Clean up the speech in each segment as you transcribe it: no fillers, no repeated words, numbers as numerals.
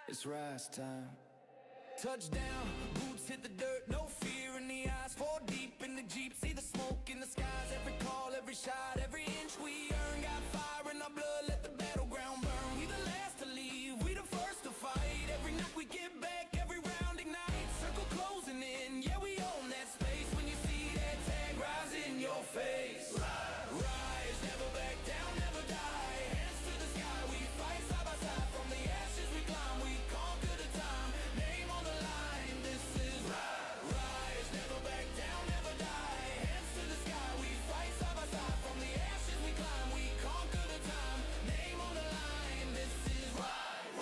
It's rise time. Touchdown, boots hit the dirt, no fear in the eyes. Fall deep in the Jeep, see the smoke in the skies. Every call, every shot, every inch we earn. Got fire in our blood, let the battleground burn. We the last to leave, we the first to fight. Every night we get back, every round ignite. Circle closing in, yeah we own that space. When you see that tag rise in your face. Rise, never back down, never die. Hands to the sky, we fight side by side. From the ashes we climb, we conquer the time. Name on the line, this is rise, never back down, never die. Hands to the sky, we fight side by side. From the ashes we climb, we conquer the time. Name on the line, this is rise,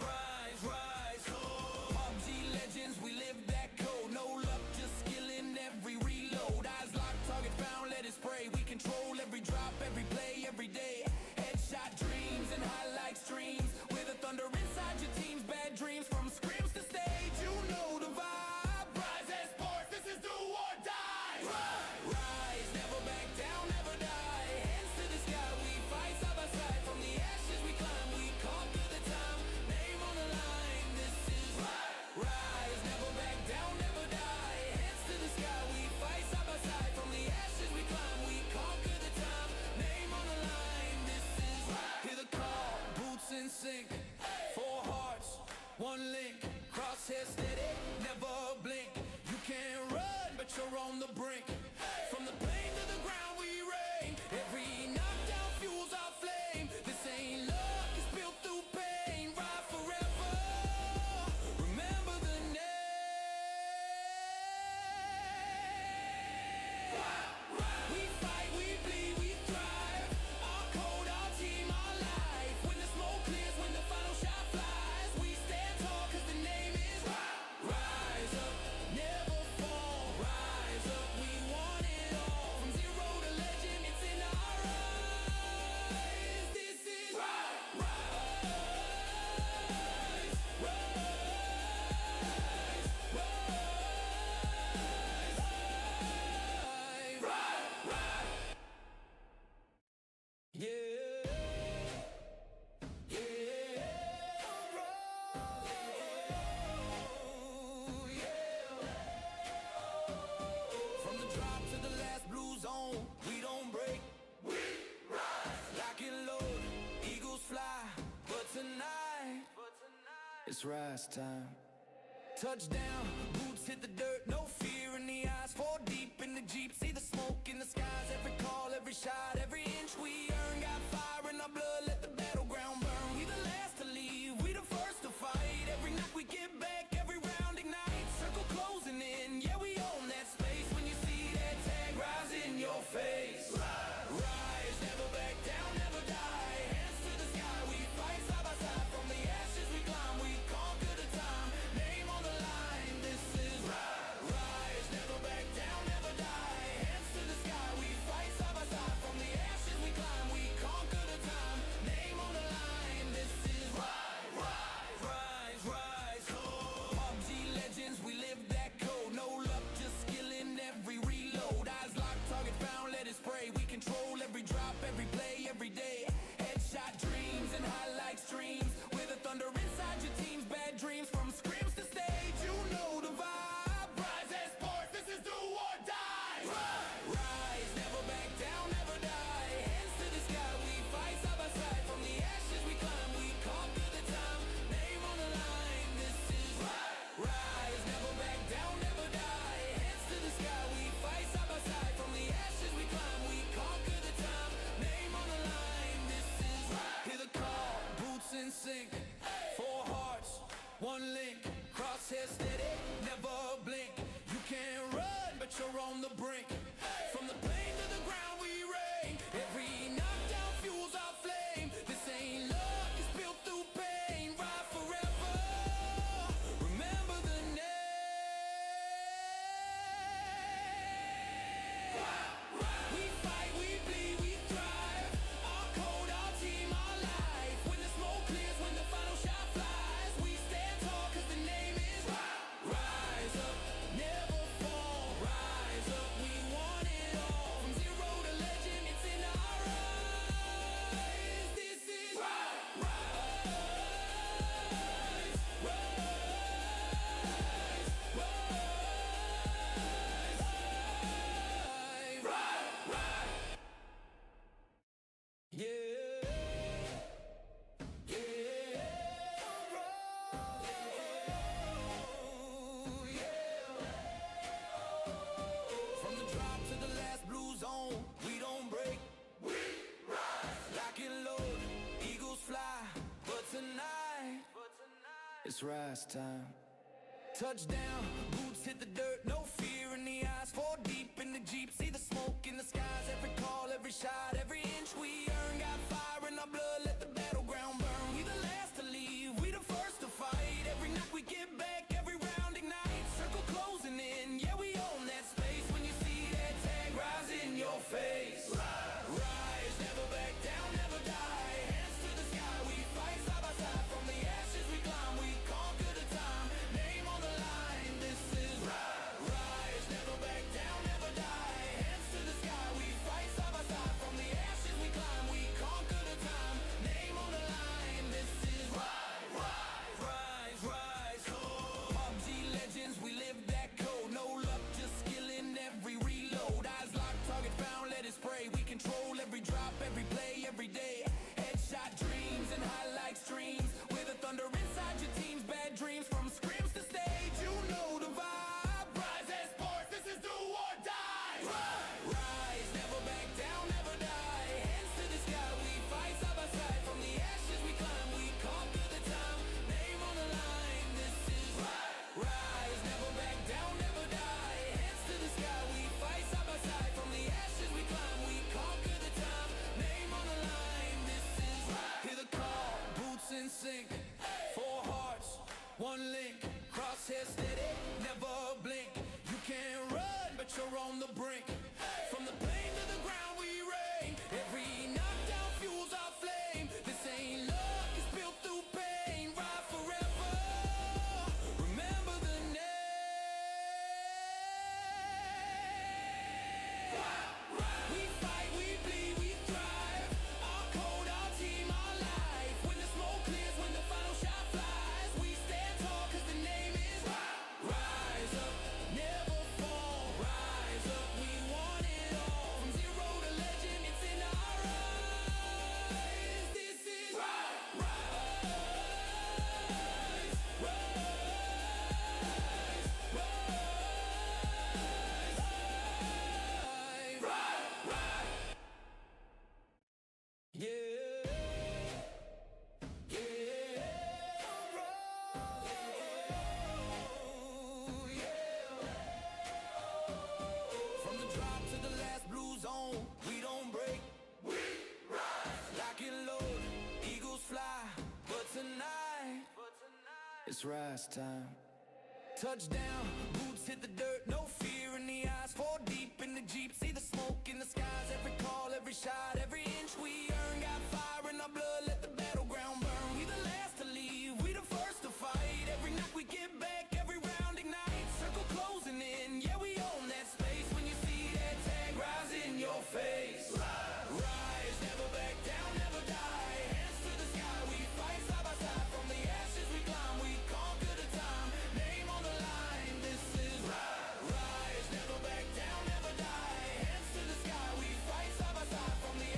rise, rise. PUBG legends, we live that code. No luck, just skill in every reload. Eyes locked, target found, let it spray. We control every drop, every play, every day. Headshot dreams and highlight streams. With the thunder inside your team's bad dreams. From scrims to stage, you know the vibe. Rise Esports, this is do or die. Rise, never back down, never die. Hands to the sky, we fight side by side. From the ashes we climb, we conquer the time. Name on the line, this is rise, never back down, never die. Hands to the sky, we fight side by side. From the ashes we climb, we conquer the time. Name on the line, this is hear the call, boots in sync. Four hearts, one link. Crosshair steady, never blink. You can't run, but you're on the brink. From the plane to the ground we reign. Every knockdown fuels our flame. This ain't luck, it's built through pain. Ride forever, remember the name. We fight, we bleed, we thrive. Our code, our team, our life. When the smoke clears, when the final shot flies, we stand tall cause the name is rise up, never fall. Rise up, we want it all. From zero to legend, it's in our eyes. This is rise, rise, yeah, from the drop to the last blue zone, we don't break. We rise, lock and load, eagles fly. But tonight, it's rise time. Touchdown, boots hit the dirt, no fear in the eyes. Fall deep in the Jeep, see the smoke in the skies. Every call, every shot, every inch we earn. Got fire in our blood, let the battleground burn. We the last to leave, we the first to fight. Every night we get back, every round ignite. Circle closing in, yeah we own that space. When you see that tag rise in your face. Rise, never back down, never die. Hands to the sky, we fight side by side. From the ashes we climb, we conquer the time. Name on the line, this is rise, never back down, never die. Hands to the sky, we fight side by side. From the ashes we climb, we conquer the It's rise time. Touchdown, boots hit the dirt, no fear in the eyes. 4 deep in the Jeep, see the smoke in the skies. Every call, every shot, every inch we earn. Got fire in our blood, let the battleground burn. We the last to leave, we the first to fight. Every night we get back, every round ignite. Circle closing in, yeah we own that space. When you see that tag rise in your face. Rise, never back down, never die. Hands to the sky, we fight side by side. From the ashes we climb, we conquer the time. Name on the line, this is rise, never back down, never die. Hands to the sky, we fight side by side. From the ashes we climb, we conquer the time. Name on the line, this is rise, rise, rise. PUBG legends, we live that code. No luck, just skill in every reload. Eyes locked, target found, let it spray. We control every drop, every play, every day. Headshot dreams and highlight streams. With the thunder inside your team's bad dreams. From scrims to stage, you know the vibe. Rise Esports, this is do or die. Rise, never back down, never die. Hands to the sky, we fight side by side. From the ashes we climb, we conquer the time. Name on the line, this is rise, never back down, never die. Hands to the sky, we fight side by side. From the ashes we climb, we conquer the time. Name on the line, this is hear the call, boots in sync. 4 hearts, 1 link. Crosshair steady, never blink. You can't run, but you're on the brink. From the plane to the ground we reign. Every knockdown fuels our flame. This ain't luck, it's built through pain. Ride forever, remember the name. We fight, we bleed, we thrive. Our code, our team, our life. When the smoke clears, when the final shot flies, we stand tall cause the name is rise up, never fall. Rise up, we want it all. From zero to legend, it's in our eyes. This is rise, rise, yeah, from the drop to the last blue zone, we don't break. We rise, lock and load, eagles fly. But tonight, it's rise time. Touchdown, boots hit the dirt, no fear in the eyes. 4 deep in the Jeep, see the smoke in the skies. Every call, every shot, every inch we earn. Got fire in our blood, let the battleground burn. We the last to leave, we the first to fight. Every night we get back, every round ignite. Circle closing in, yeah we own that space. When you see that tag rise in your face. Rise, never back down, never die. Hands to the sky, we fight side by side. From the ashes we climb, we conquer the time. Name on the line, this is rise, never back down, never die. Hands to the sky, we fight side by side. From the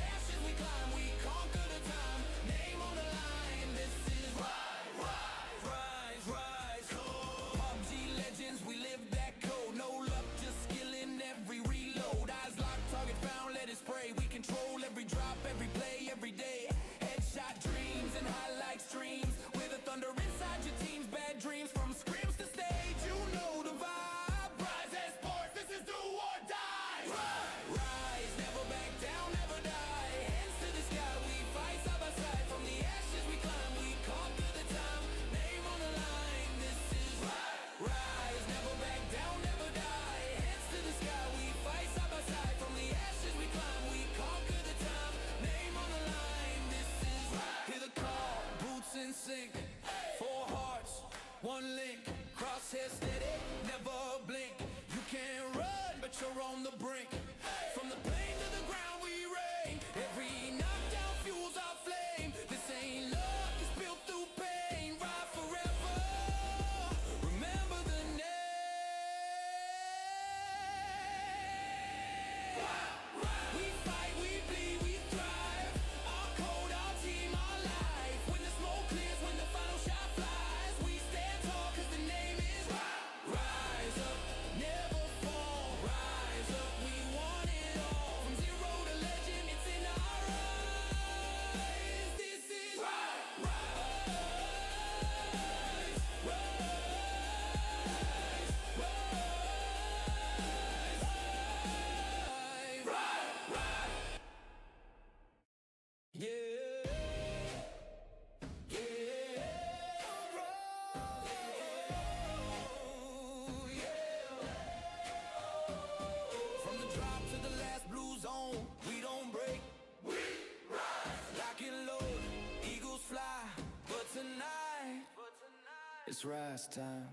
It's rise time.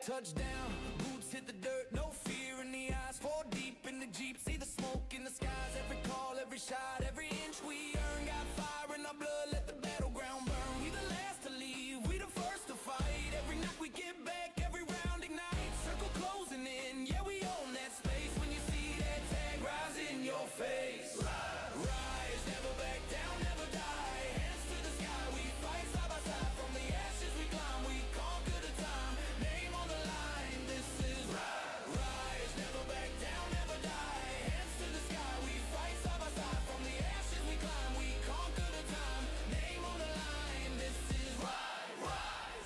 Touchdown, boots hit the dirt, no fear in the eyes. Fall deep in the Jeep, see the smoke in the skies. Every call, every shot, every inch we earn. Got fire in our blood, let the battleground burn. We the last to leave, we the first to fight. Every night we get back, every round ignite. Circle closing in, yeah we own that space. When you see that tag rise in your face. Rise, never back down, never die. Hands to the sky, we fight side by side. From the ashes we climb, we conquer the time. Name on the line, this is rise, never back down, never die. Hands to the sky, we fight side by side. From the ashes we climb, we conquer the time. Name on the line, this is rise,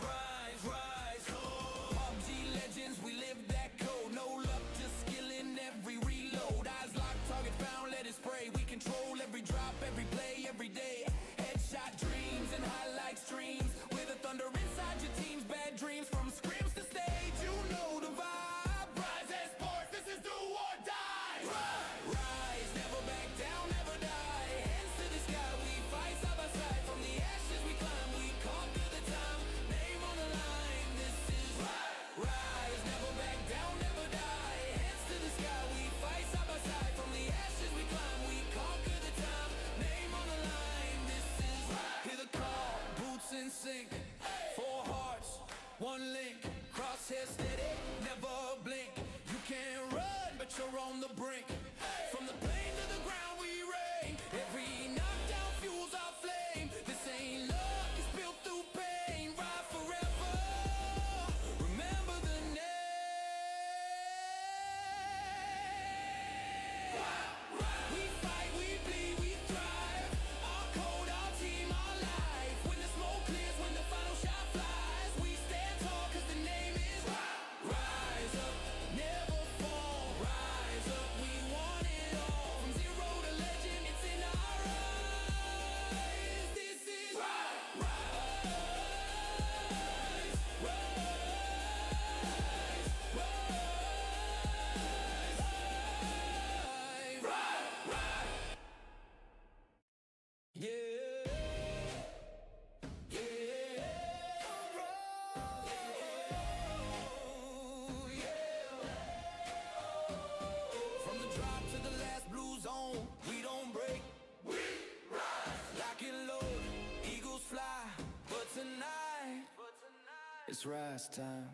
rise, rise. PUBG legends, we live that code. No luck, just skill in every reload. Eyes locked, target found, let it spray. We control every drop, every play, every day. Headshot dreams and highlight streams. With the thunder inside your team's bad dreams. From scrims to stage, you know the vibe. Rise Esports, this is do or die. Rise, never back down, never die. Hands to the sky, we fight side by side. From the ashes we climb, we conquer the time. Name on the line, this is rise, never back down, never die. Hands to the sky, we fight side by side. From the ashes we climb, we conquer the time. Name on the line, this is hear the call, boots in sync. Four hearts, one link. Crosshair steady, never blink. You can't run, but you're on the brink. From the plane to the ground we reign. Every knockdown fuels our flame. This ain't luck, it's built through pain. Ride forever, remember the name. We fight, we bleed, we thrive. Our code, our team, our life. When the smoke clears, when the final shot flies, we stand tall cause the name is rise up, never fall. Rise up, we want it all. From zero to legend, it's in our eyes. This is rise, rise, yeah, from the drop to the last blue zone, we don't break. We rise, lock and load, eagles fly. But tonight, it's rise time.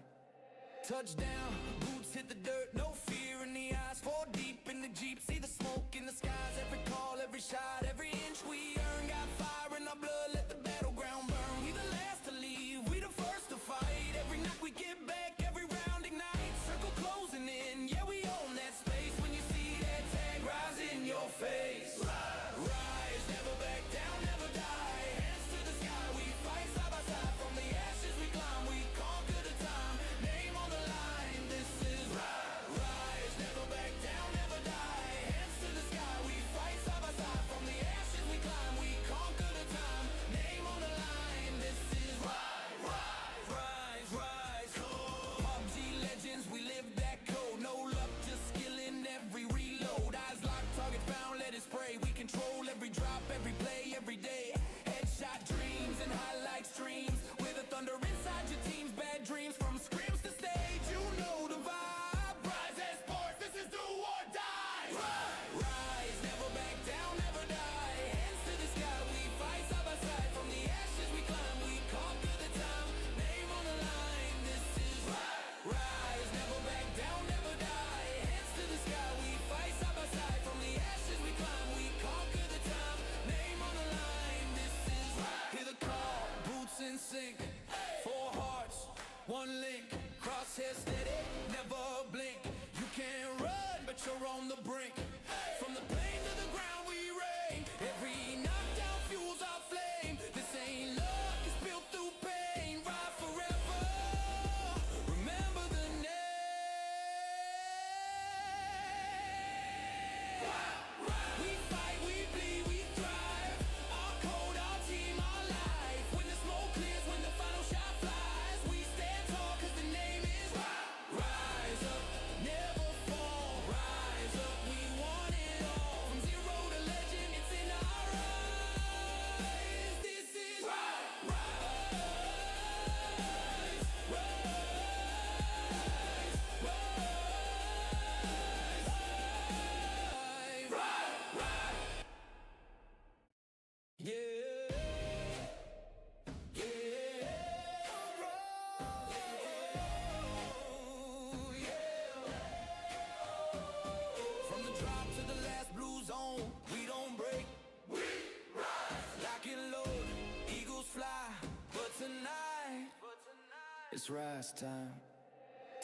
Touchdown, boots hit the dirt, no fear in the eyes. Fall deep in the Jeep, see the smoke in the skies. Every call, every shot, every inch we earn. Got fire in our blood, let the battleground burn. We the last to leave, we the first to fight. Every night we get back, every round ignite. Circle closing in, yeah we own that space. When you see that tag rise in your face. Rise, never back down, never die. Hands to the sky, we fight side by side. From the ashes we climb, we conquer the time. Name on the line, this is rise, never back down, never die. Hands to the sky, we fight side by side. From the ashes we climb, we conquer the time. It's rise time.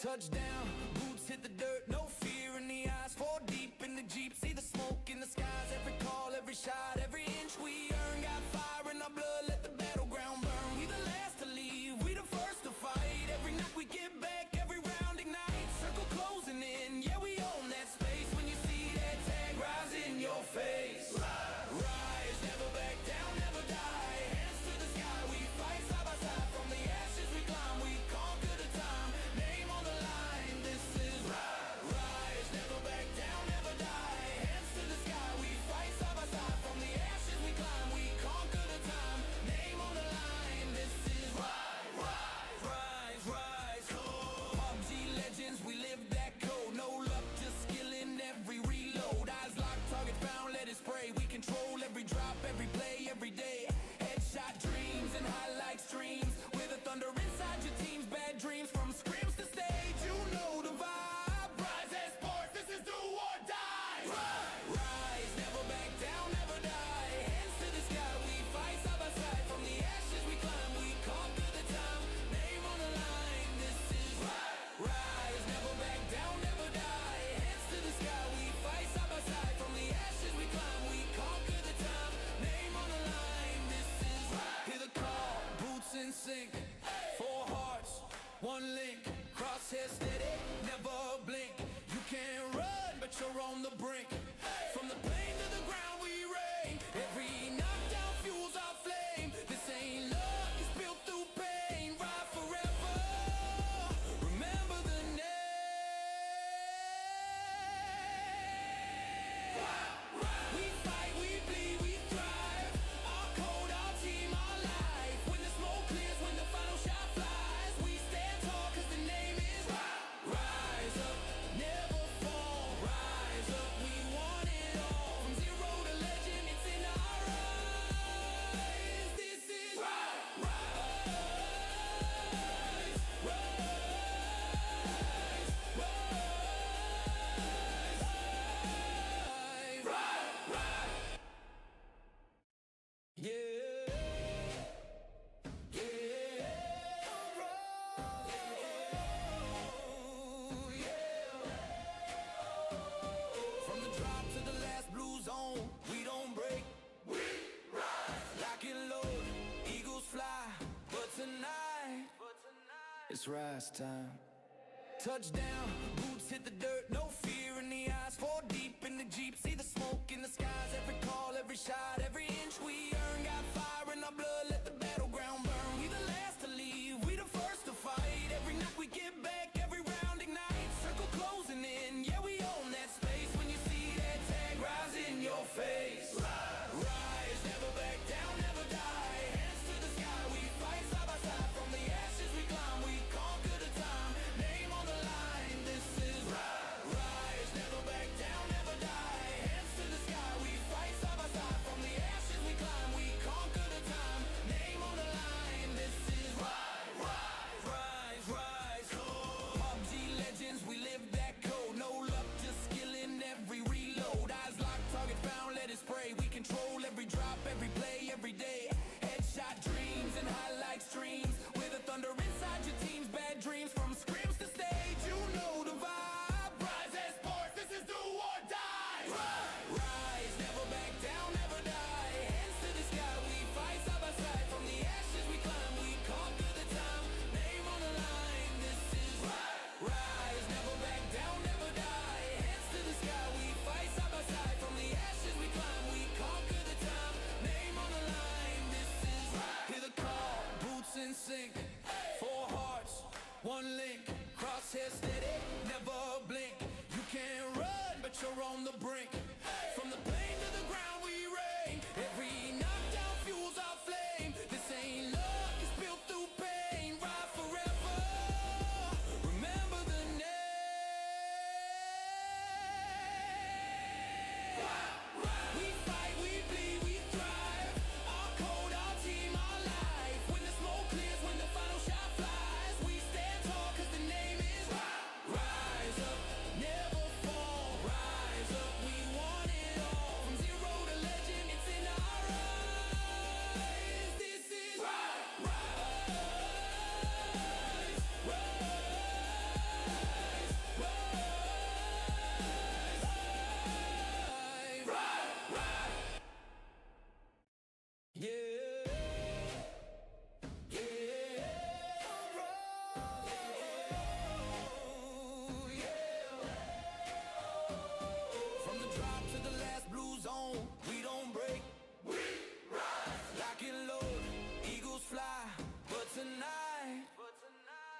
Touchdown, boots hit the dirt, no fear in the eyes. 4 deep in the Jeep, see the smoke in the skies. Every call, every shot, every inch we earn. Got fire in our blood, let the battleground burn. We the last to leave, we the first to fight. Every night we get back, every round ignite. Circle closing in, yeah we own that space. When you see that tag rise in your face. Rise, never back down, never die. Hands to the sky, we fight side by side. From the ashes we climb, we conquer the time. Name on the line, this is rise, never back down, never die. Hands to the sky, we fight side by side. From the ashes we climb, we conquer the time. Name on the line, this is rise, rise. PUBG legends, we live that code. No luck, just skill in every reload. Eyes locked, target found, let it spray. We control every drop, every play, every day. Headshot dreams and highlight streams. With the thunder inside your team's bad dreams. From scrims to stage, you know the vibe. Rise Esports, this is do or die. Rise, never back down, never die. Hands to the sky, we fight side by side. From the ashes we climb, we conquer the time. Name on the line, this is rise, never back down, never die. Hands to the sky, we fight side by side. From the ashes we climb, we conquer the time. Name on the line, this is hear the call, boots in sync. 4 hearts, 1 link. Crosshair steady, never blink. You can't run, but you're on the brink. From the plane to the ground we reign. Every knockdown fuels our flame. This ain't luck, it's built through pain. Ride forever, remember the name. We fight, we bleed, we thrive. Our code, our team, our life. When the smoke clears, when the final shot flies, we stand tall cause the name is rise up, never fall. Rise up, we want it all. From zero to legend, it's in our eyes. This is from the drop to the last blue zone, we don't break. We rise. Lock and load, eagles fly. But tonight, it's rise time. Touchdown, boots hit the dirt, no fear in the eyes. 4 deep in the Jeep, see the smoke in the skies. Every call, every shot, every inch we earn. Got fire in our blood, let the battleground burn. We the last to leave, we the first to fight. Every night we get back, every round ignite. Circle closing in, yeah we own that space. When you see that tag rise in your face. Rise, never back down, never die. Hands to the sky, we fight side by side. From the ashes we climb, we conquer the time. Name on the line, this is rise, never back down, never die. Hands to the sky, we fight side by side. From the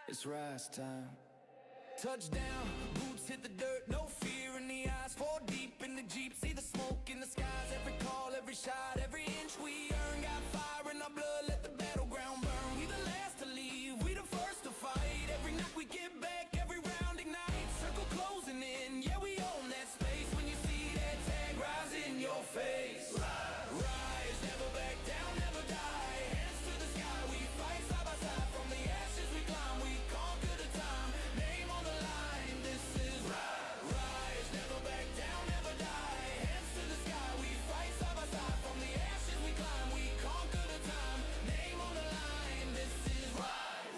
It's rise time. Touchdown, boots hit the dirt, no fear in the eyes. 4 deep in the Jeep, see the smoke in the skies. Every call, every shot, every inch we earn. Got fire in our blood, let the battleground burn. We the last to leave, we the first to fight. Every night we get back, every round ignite. Circle closing in, yeah we own that space. When you see that tag rise in your face. Rise, never back down, never die. Hands to the sky, we fight side by side. From the ashes we climb, we conquer the time. Name on the line, this is rise, never back down, never die. Hands to the sky, we fight side by side. From the ashes we climb, we conquer the time. Name on the line, this is rise,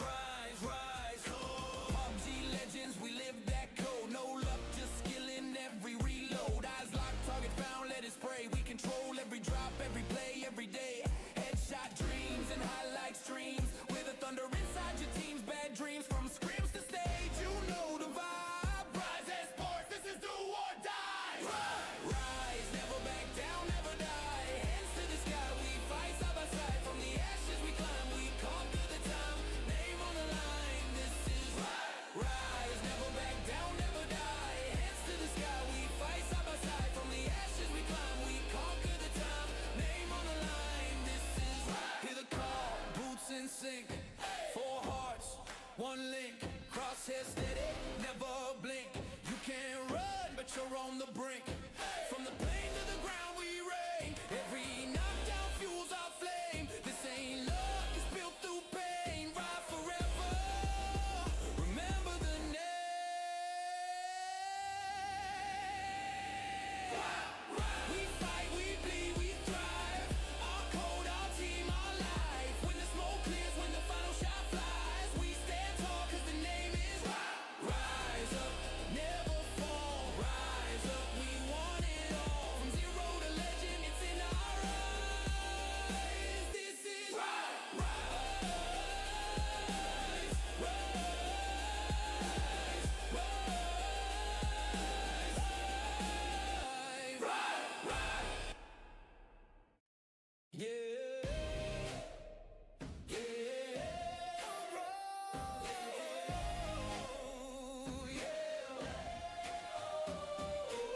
rise, rise. PUBG legends, we live that code. No luck, just skill in every reload. Eyes locked, target found, let it spray. We control every drop, every play, every day. Headshot dreams and highlight streams. With the thunder inside your team's bad dreams. From scrims to stage, you know the vibe. Rise Esports, this is do or die. Rise, never back down, never die. Hands to the sky, we fight side by side. From the ashes we climb, we conquer the time. Name on the line, this is rise, never back down, never die. Hands to the sky, we fight side by side. From the ashes we climb, we conquer the time. Name on the line, this is hear the call, boots in sync. 4 hearts, 1 link. Crosshair steady, never blink. You can't run, but you're on the brink. From the plane to the ground we reign. Every knockdown fuels our flame. This ain't luck, it's built through pain. Ride forever, remember the name. We fight, we bleed, we thrive. Our code, our team, our life. When the smoke clears, when the final shot flies, we stand tall cause the name is rise up, never fall. Rise up, we want it all. From zero to legend, it's in our eyes. This is rise, rise, yeah, yeah,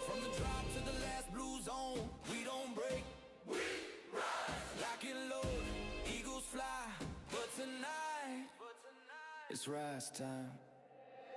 from the drop to the last blue zone, we don't break. We rise, lock and load, eagles fly. But tonight, it's rise time.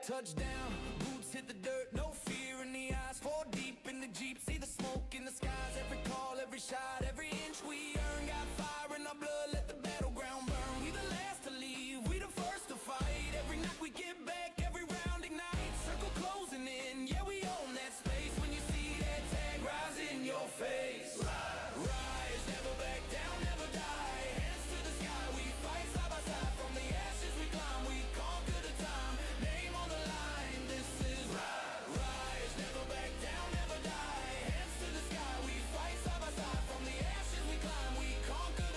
Touchdown, boots hit the dirt, no fear in the eyes. 4 deep in the Jeep, see the smoke in the skies. Every call, every shot, every inch we earn. Got fire in our blood, let the battleground burn. We the last to leave, we the first to fight. Every night we get back, every round ignite. Circle closing in, yeah we own that space. When you see that tag rise in your face. Rise, never back down, never die. Hands to the sky, we fight side by side. From the ashes we climb, we conquer the time. Name on the line, this is rise, never back down, never die. Hands to the sky, we fight side by side. From the ashes we climb, we conquer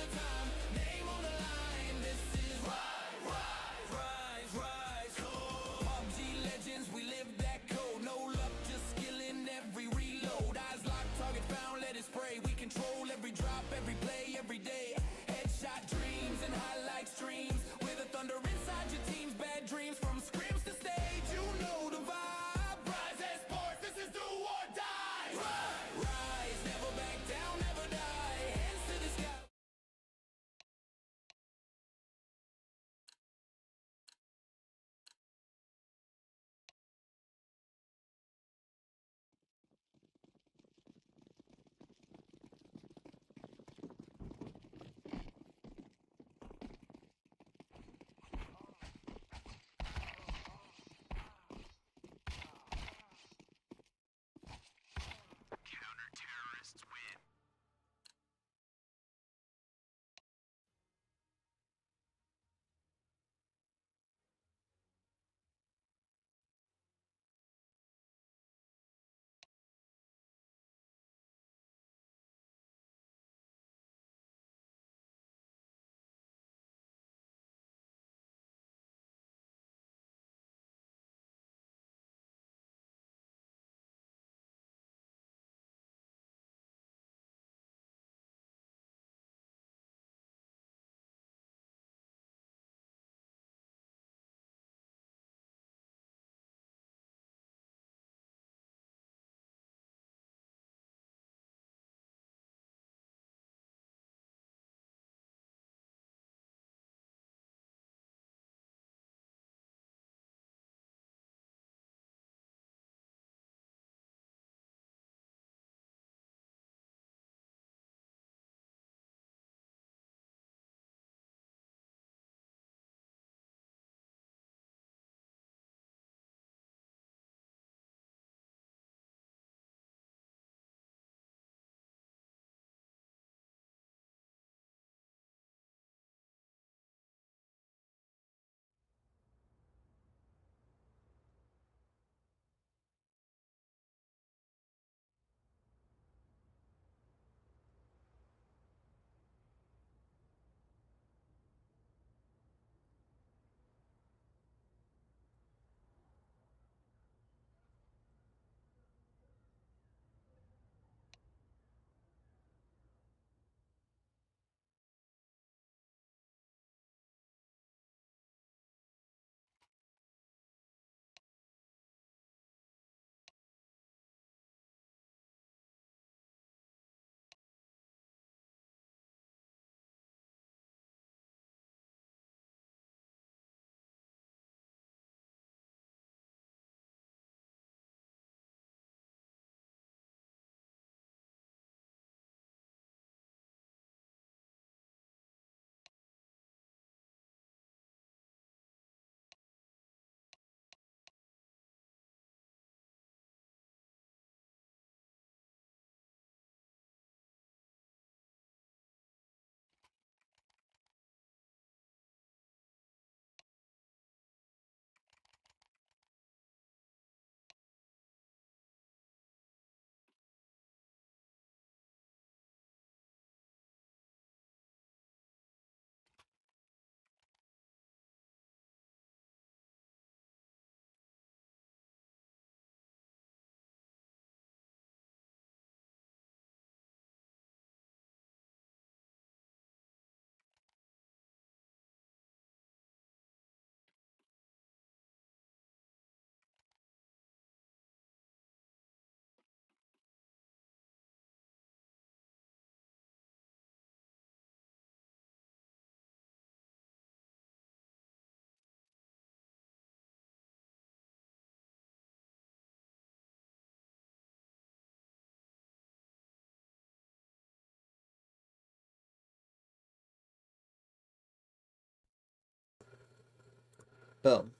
Boom.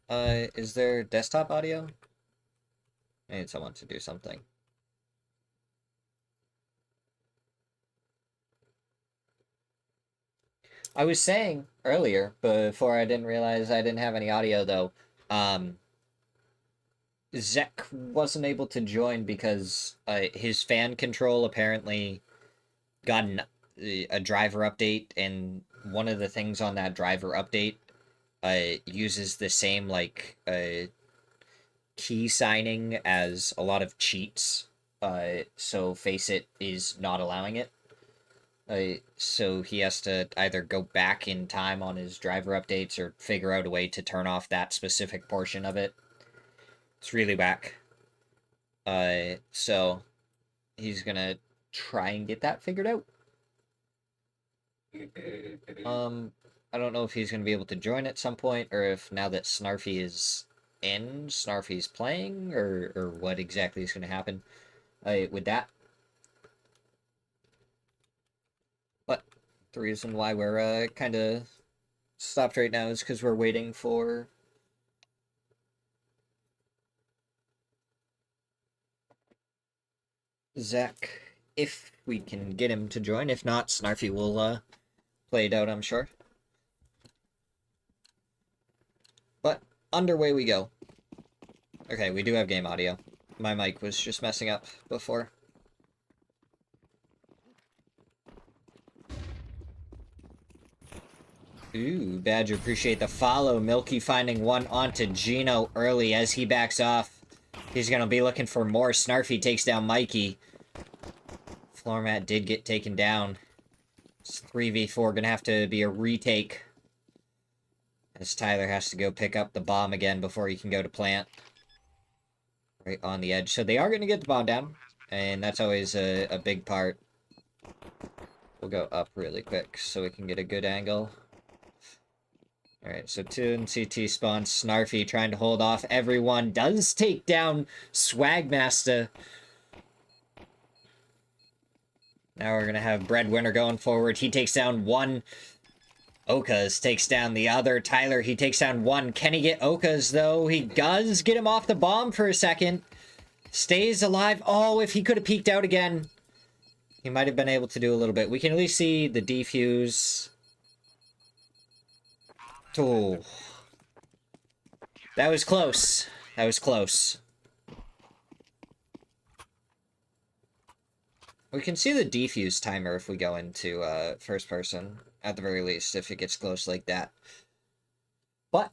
Is there desktop audio? I need someone to do something. I was saying earlier, before I didn't realize I didn't have any audio though, Zek wasn't able to join because his fan control apparently got a driver update, and one of the things on that driver update uses the same key signing as a lot of cheats. So Faceit is not allowing it. So he has to either go back in time on his driver updates or figure out a way to turn off that specific portion of it. It's really whack. So he's gonna try and get that figured out. I don't know if he's gonna be able to join at some point, or if now that Snarfy is in, Snarfy's playing, or what exactly is gonna happen with that. But the reason why we're kind of stopped right now is because we're waiting for Zach, if we can get him to join. If not, Snarfy will play it out, I'm sure. But underway we go. Okay, we do have game audio. My mic was just messing up before. Ooh, Badger, appreciate the follow. Milky finding one onto Gino early as he backs off. He's gonna be looking for more. Snarfy takes down Mikey. Floor mat did get taken down. It's 3v4, gonna have to be a retake. As Tyler has to go pick up the bomb again before he can go to plant. Right on the edge. So they are gonna get the bomb down. And that's always a big part. We'll go up really quick so we can get a good angle. Alright, so 2 in CT spawn. Snarfy trying to hold off everyone. Does take down Swagmaster. Now we're going to have Breadwinner going forward. He takes down one. Okas takes down the other. Tyler, he takes down one. Can he get Okas, though? He does get him off the bomb for a second. Stays alive. Oh, if he could have peeked out again. He might have been able to do a little bit. We can at least see the defuse. Oh. That was close. That was close. We can see the defuse timer if we go into first person, at the very least, if it gets close like that. But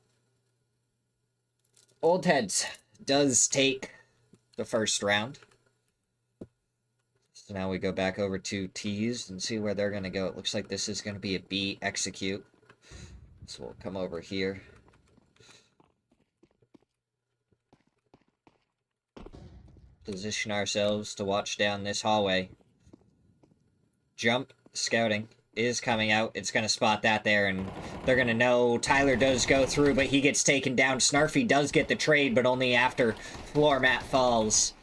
OldHeads does take the first round. So now we go back over to T's and see where they're going to go. It looks like this is going to be a B execute. So we'll come over here. Position ourselves to watch down this hallway. Jump scouting is coming out. It's going to spot that there, and they're going to know Tyler does go through, but he gets taken down. Snarfy does get the trade, but only after floor mat falls.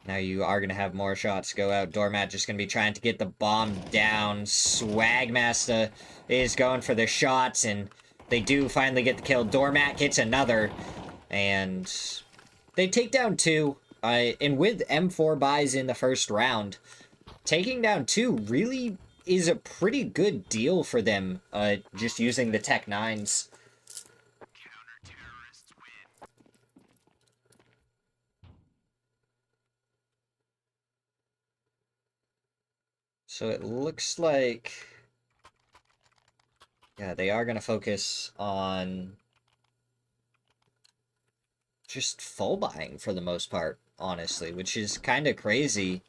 Now you are going to have more shots go out. Doormat just going to be trying to get the bomb down. Swagmaster is going for the shots, and they do finally get the kill. Doormat gets another, and they take down 2. And with M4 buys in the first round, taking down 2 really is a pretty good deal for them, just using the Tech 9s. So it looks like, yeah, they are going to focus on just full buying for the most part, honestly, which is kind of crazy.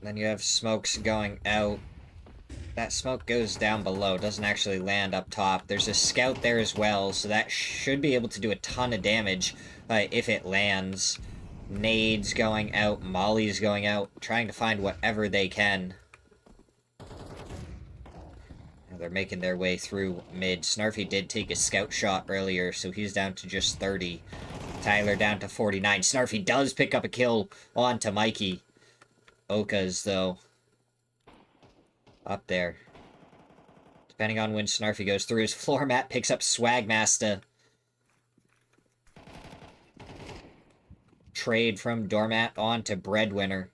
Then you have smokes going out. That smoke goes down below, doesn't actually land up top. There's a scout there as well, so that should be able to do a ton of damage if it lands. Nades going out, Molly's going out, trying to find whatever they can. Now they're making their way through mid. Snarfy did take a scout shot earlier, so he's down to just 30. Tyler down to 49. Snarfy does pick up a kill onto Mikey. Oka's, though. Up there. Depending on when Snarfy goes through his floor mat, picks up Swagmaster. Trade from Doormat on to Breadwinner.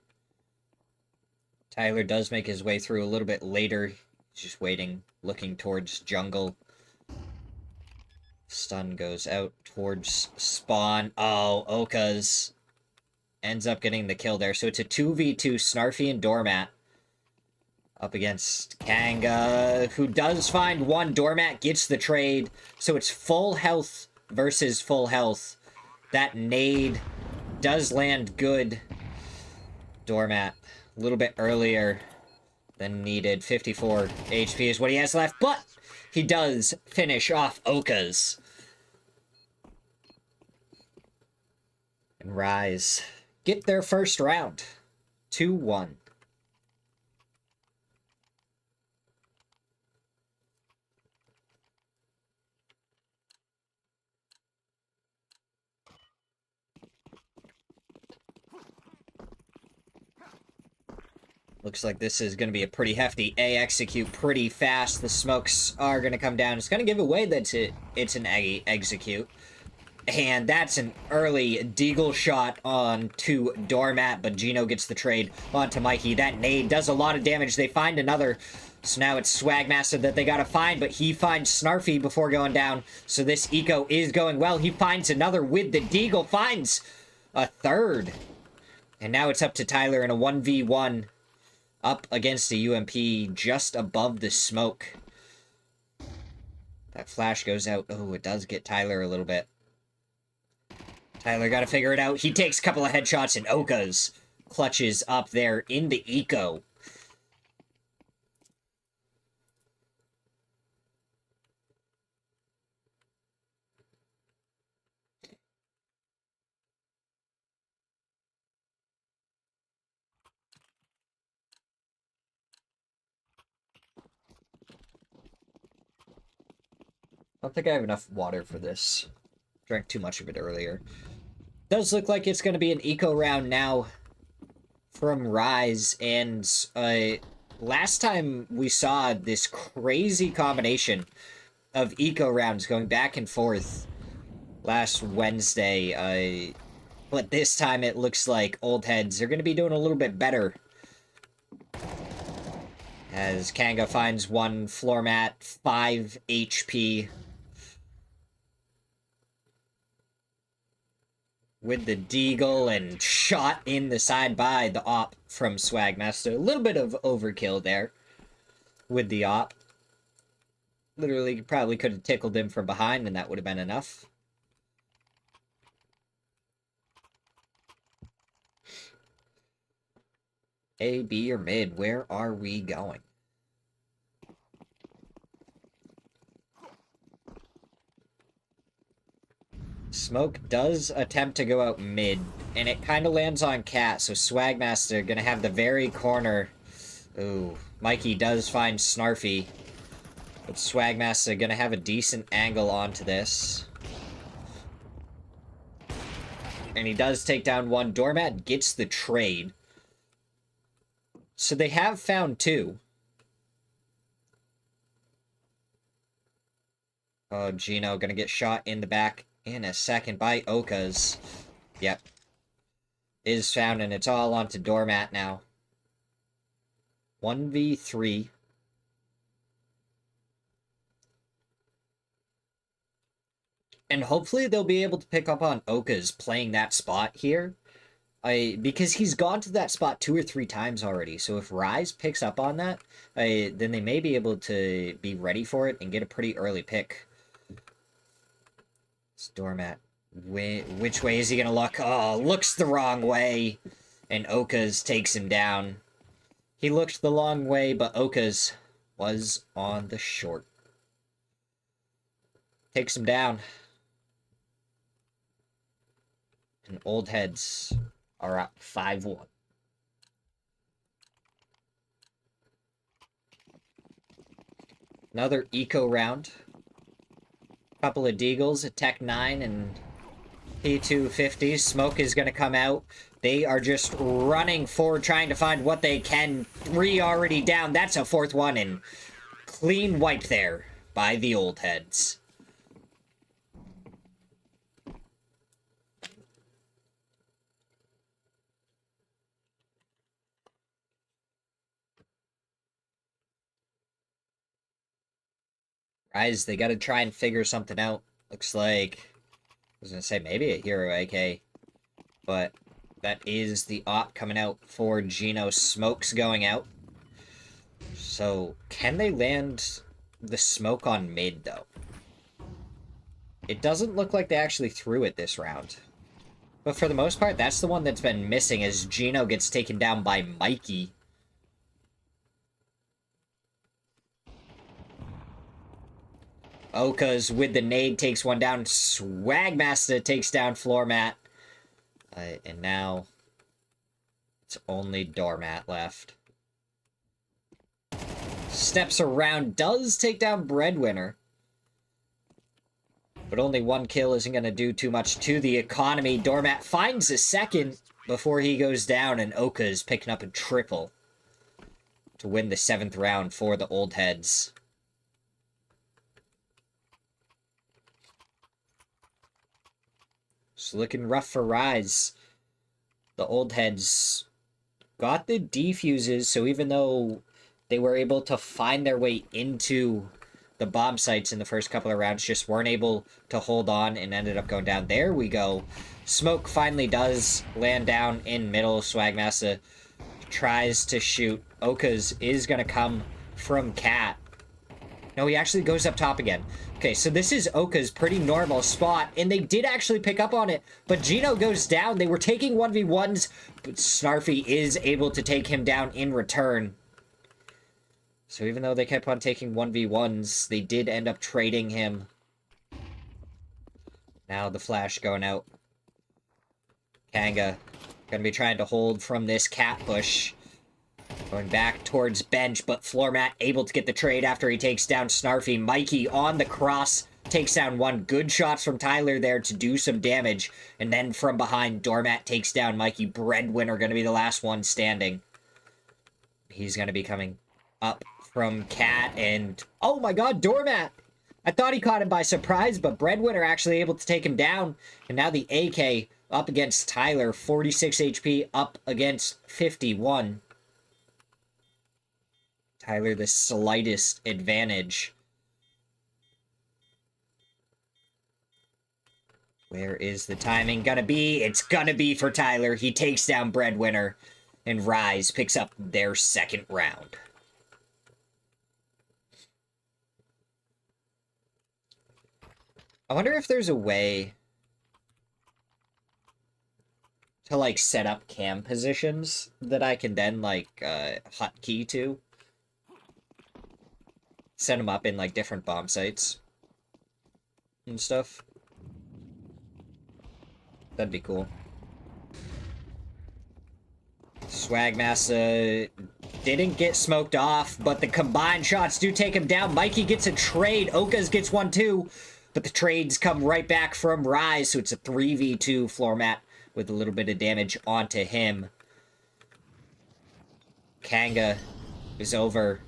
Tyler does make his way through a little bit later. He's just waiting, looking towards jungle. Stun goes out towards spawn. Oh, Oka's ends up getting the kill there. So it's a 2v2 Snarfy and Doormat. Up against Kanga, who does find one. Doormat gets the trade. So it's full health versus full health. That nade does land good. Doormat, a little bit earlier than needed. 54 HP is what he has left, but he does finish off Oka's. And Rise get their first round. 2-1. Looks like this is going to be a pretty hefty A execute pretty fast. The smokes are going to come down. It's going to give away that it's an A execute. And that's an early deagle shot on to Doormat, but Gino gets the trade onto Mikey. That nade does a lot of damage. They find another. So now it's Swagmaster that they got to find, but he finds Snarfy before going down. So this eco is going well. He finds another with the deagle, finds a third. And now it's up to Tyler in a 1v1. Up against the UMP just above the smoke. That flash goes out. Oh, it does get Tyler a little bit. Tyler got to figure it out. He takes a couple of headshots, and Oka's clutches up there in the eco. I don't think I have enough water for this. Drank too much of it earlier. Does look like it's going to be an eco round now from Rise. And last time we saw this crazy combination of eco rounds going back and forth last Wednesday. But this time it looks like OldHeads are going to be doing a little bit better. As Kanga finds one floor mat, 5 HP. With the deagle and shot in the side by the op from Swagmaster. A little bit of overkill there with the op. Literally, probably could have tickled him from behind and that would have been enough. A, B, or mid? Where are we going? Smoke does attempt to go out mid, and it kind of lands on Cat, so Swagmaster gonna have the very corner. Ooh, Mikey does find Snarfy, but Swagmaster gonna have a decent angle onto this. And he does take down one. Doormat gets the trade. So they have found two. Oh, Gino gonna get shot in the back in a second by Oka's. Yep. Is found, and it's all onto Doormat now. 1v3. And hopefully they'll be able to pick up on Oka's playing that spot here. Because he's gone to that spot 2 or 3 times already. So if Rise picks up on that, then they may be able to be ready for it and get a pretty early pick. It's Doormat. Which way is he going to look? Oh, looks the wrong way. And Oka's takes him down. He looked the long way, but Oka's was on the short. Takes him down. And OldHeads are up 5-1. Another eco round. Couple of deagles, a Tech 9, and P250. Smoke is going to come out. They are just running forward, trying to find what they can. 3 already down. That's a 4th one, and clean wipe there by the OldHeads. Guys, they got to try and figure something out. Looks like, I was going to say maybe a hero AK, but that is the op coming out for Gino. Smoke's going out. So, can they land the smoke on mid, though? It doesn't look like they actually threw it this round. But for the most part, that's the one that's been missing as Gino gets taken down by Mikey. Oka's with the nade takes one down. Swagmaster takes down Floormat. And now it's only Doormat left. Steps around, does take down Breadwinner. But only 1 kill isn't going to do too much to the economy. Doormat finds a second before he goes down, and Oka is picking up a triple to win the 7th round for the OldHeads. It's looking rough for Rise. The OldHeads got the defuses, so even though they were able to find their way into the bomb sites in the first couple of rounds, just weren't able to hold on and ended up going down. There we go. Smoke finally does land down in middle. Swagmassa tries to shoot. Oka's is going to come from Cat. No, he actually goes up top again. Okay, so this is Oka's pretty normal spot, and they did actually pick up on it, but Gino goes down. They were taking 1v1s, but Snarfy is able to take him down in return. So even though they kept on taking 1v1s, they did end up trading him. Now the flash going out. Kanga gonna be trying to hold from this cat push. Going back towards bench, but Floormat able to get the trade after he takes down Snarfy. Mikey on the cross takes down one. Good shots from Tyler there to do some damage. And then from behind, Doormat takes down Mikey. Breadwinner going to be the last one standing. He's going to be coming up from Cat, and oh my god, Doormat! I thought he caught him by surprise, but Breadwinner actually able to take him down. And now the AK up against Tyler, 46 HP up against 51. Tyler, the slightest advantage. Where is the timing gonna be? It's gonna be for Tyler. He takes down Breadwinner, and Rise picks up their 2nd round. I wonder if there's a way to, like, set up cam positions that I can then, like, hotkey to. Set them up in, like, different bomb sites and stuff. That'd be cool. Swagmassa didn't get smoked off, but the combined shots do take him down. Mikey gets a trade. Oka's gets one too, but the trades come right back from Rise, so it's a 3v2 Floormat with a little bit of damage onto him. Kanga is over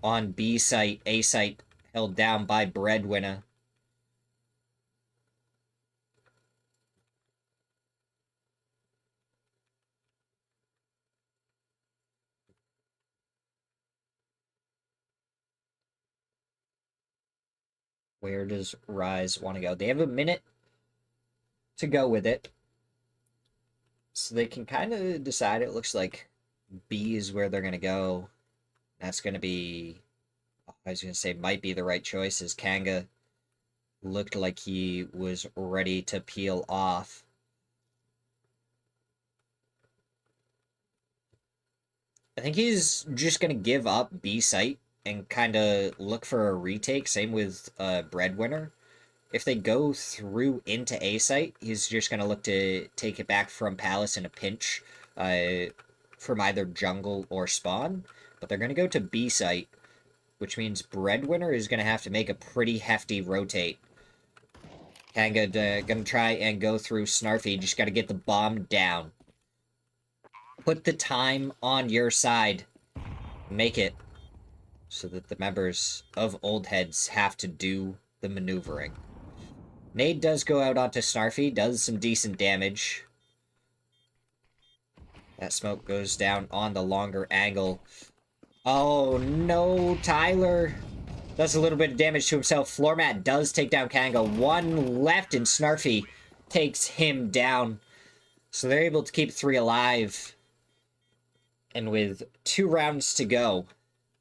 on B site. A site held down by Breadwinner. Where does Rise want to go? They have a minute to go with it. So they can kind of decide. It looks like B is where they're going to go. That's going to be, I was going to say, might be the right choice, as Kanga looked like he was ready to peel off. I think he's just going to give up B site and kind of look for a retake. Same with Breadwinner. If they go through into A site, he's just going to look to take it back from Palace in a pinch from either jungle or spawn. But they're going to go to B site, which means Breadwinner is going to have to make a pretty hefty rotate Kanga gonna try and go through Snarfy. Just gotta get the bomb down. Put the time on your side. Make it so that the members of OldHeads have to do the maneuvering. Nade does go out onto Snarfy, does some decent damage. That smoke goes down on the longer angle. Oh no, Tyler does a little bit of damage to himself. Floormat does take down Kanga. One left and Snarfy takes him down. So they're able to keep 3 alive. And with 2 rounds to go,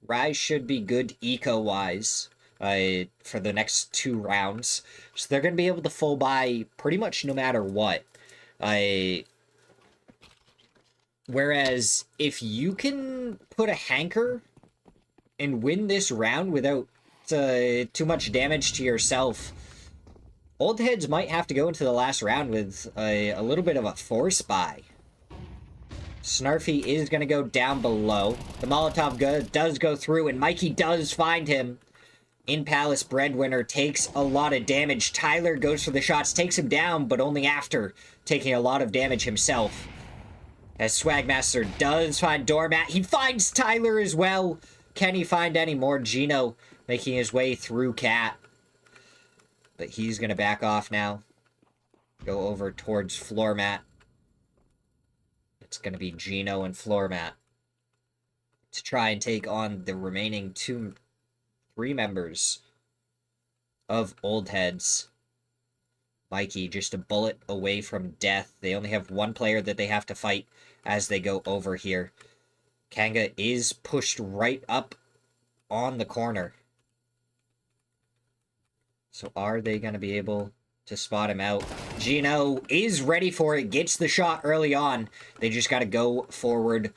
Rise should be good eco-wise for the next 2 rounds. So they're going to be able to full buy pretty much no matter what. Whereas if you can put a hanker and win this round without too much damage to yourself, OldHeads might have to go into the last round with a little bit of a force buy. Snarfy is going to go down below. The Molotov does go through, and Mikey does find him. In Palace, Breadwinner takes a lot of damage. Tyler goes for the shots, takes him down, but only after taking a lot of damage himself. As Swagmaster does find Doormat, he finds Tyler as well. Can he find any more? Gino making his way through Cat. But he's going to back off now. Go over towards Floormat. It's going to be Gino and Floormat to try and take on the remaining 3 members of OldHeads. Mikey just a bullet away from death. They only have 1 player that they have to fight as they go over here. Kanga is pushed right up on the corner. So are they going to be able to spot him out? Gino is ready for it, gets the shot early on. They just got to go forward,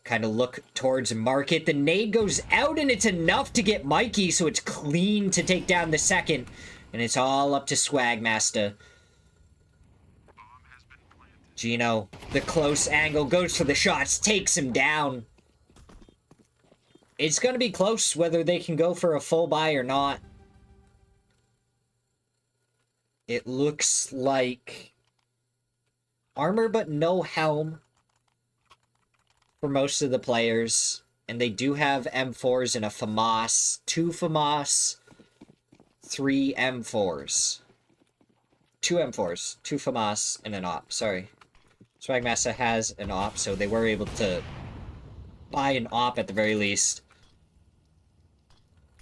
kind of look towards Market. The nade goes out, and it's enough to get Mikey, so it's clean to take down the second. And it's all up to Swagmaster. Gino, the close angle, goes for the shots, takes him down. It's going to be close whether they can go for a full buy or not. It looks like armor but no helm for most of the players. And they do have M4s and a FAMAS. 2 FAMAS, 3 M4s. 2 M4s, 2 FAMAS, and an op. Sorry. Swagmaster has an op, so they were able to buy an op at the very least.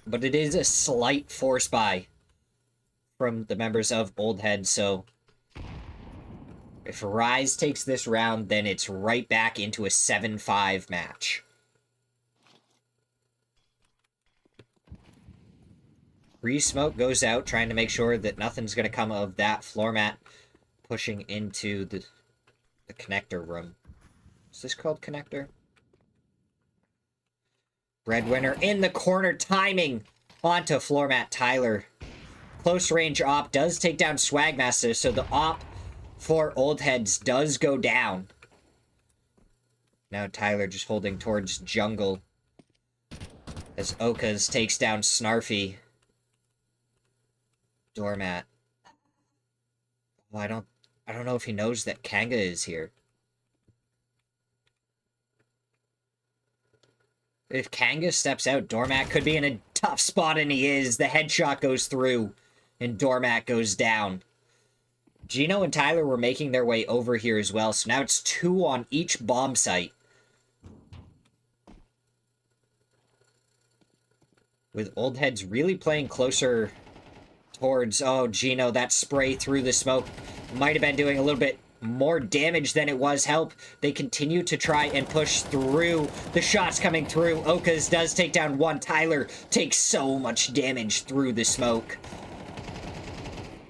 But it is a slight force buy from the members of OldHeads, so if Rise takes this round, then it's right back into a 7-5 match. Re-smoke goes out, trying to make sure that nothing's going to come of that. Floormat pushing into the connector room. Is this called connector? Breadwinner in the corner, timing onto Floormat. Tyler. Close range op does take down Swagmaster, so the op for OldHeads does go down. Now Tyler just holding towards jungle as Okas takes down Snarfy. Doormat. Well, I don't know if he knows that Kanga is here. If Kanga steps out, Doormat could be in a tough spot, and he is. The headshot goes through, and Doormat goes down. Gino and Tyler were making their way over here as well, so now it's 2 on each bomb site. With OldHeads really playing closer towards... Oh, Gino, that spray through the smoke might have been doing a little bit more damage than it was help. They continue to try and push through. The shots coming through. Okas does take down 1. Tyler takes so much damage through the smoke.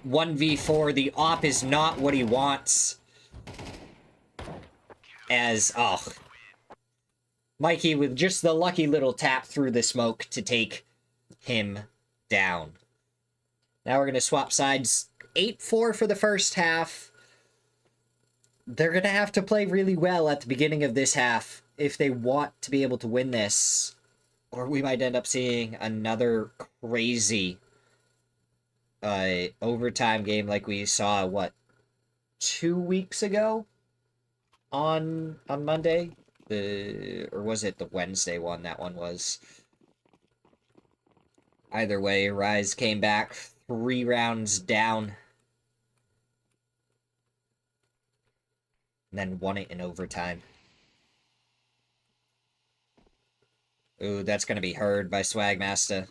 1v4. The op is not what he wants. As, oh. Mikey with just the lucky little tap through the smoke to take him down. Now we're going to swap sides. 8-4 for the first half. They're going to have to play really well at the beginning of this half if they want to be able to win this. Or we might end up seeing another crazy overtime game like we saw, what, 2 weeks ago on Monday? Or was it the Wednesday one? That one was. Either way, Rise came back 3 rounds down. And then won it in overtime. Ooh, that's going to be heard by Swagmaster.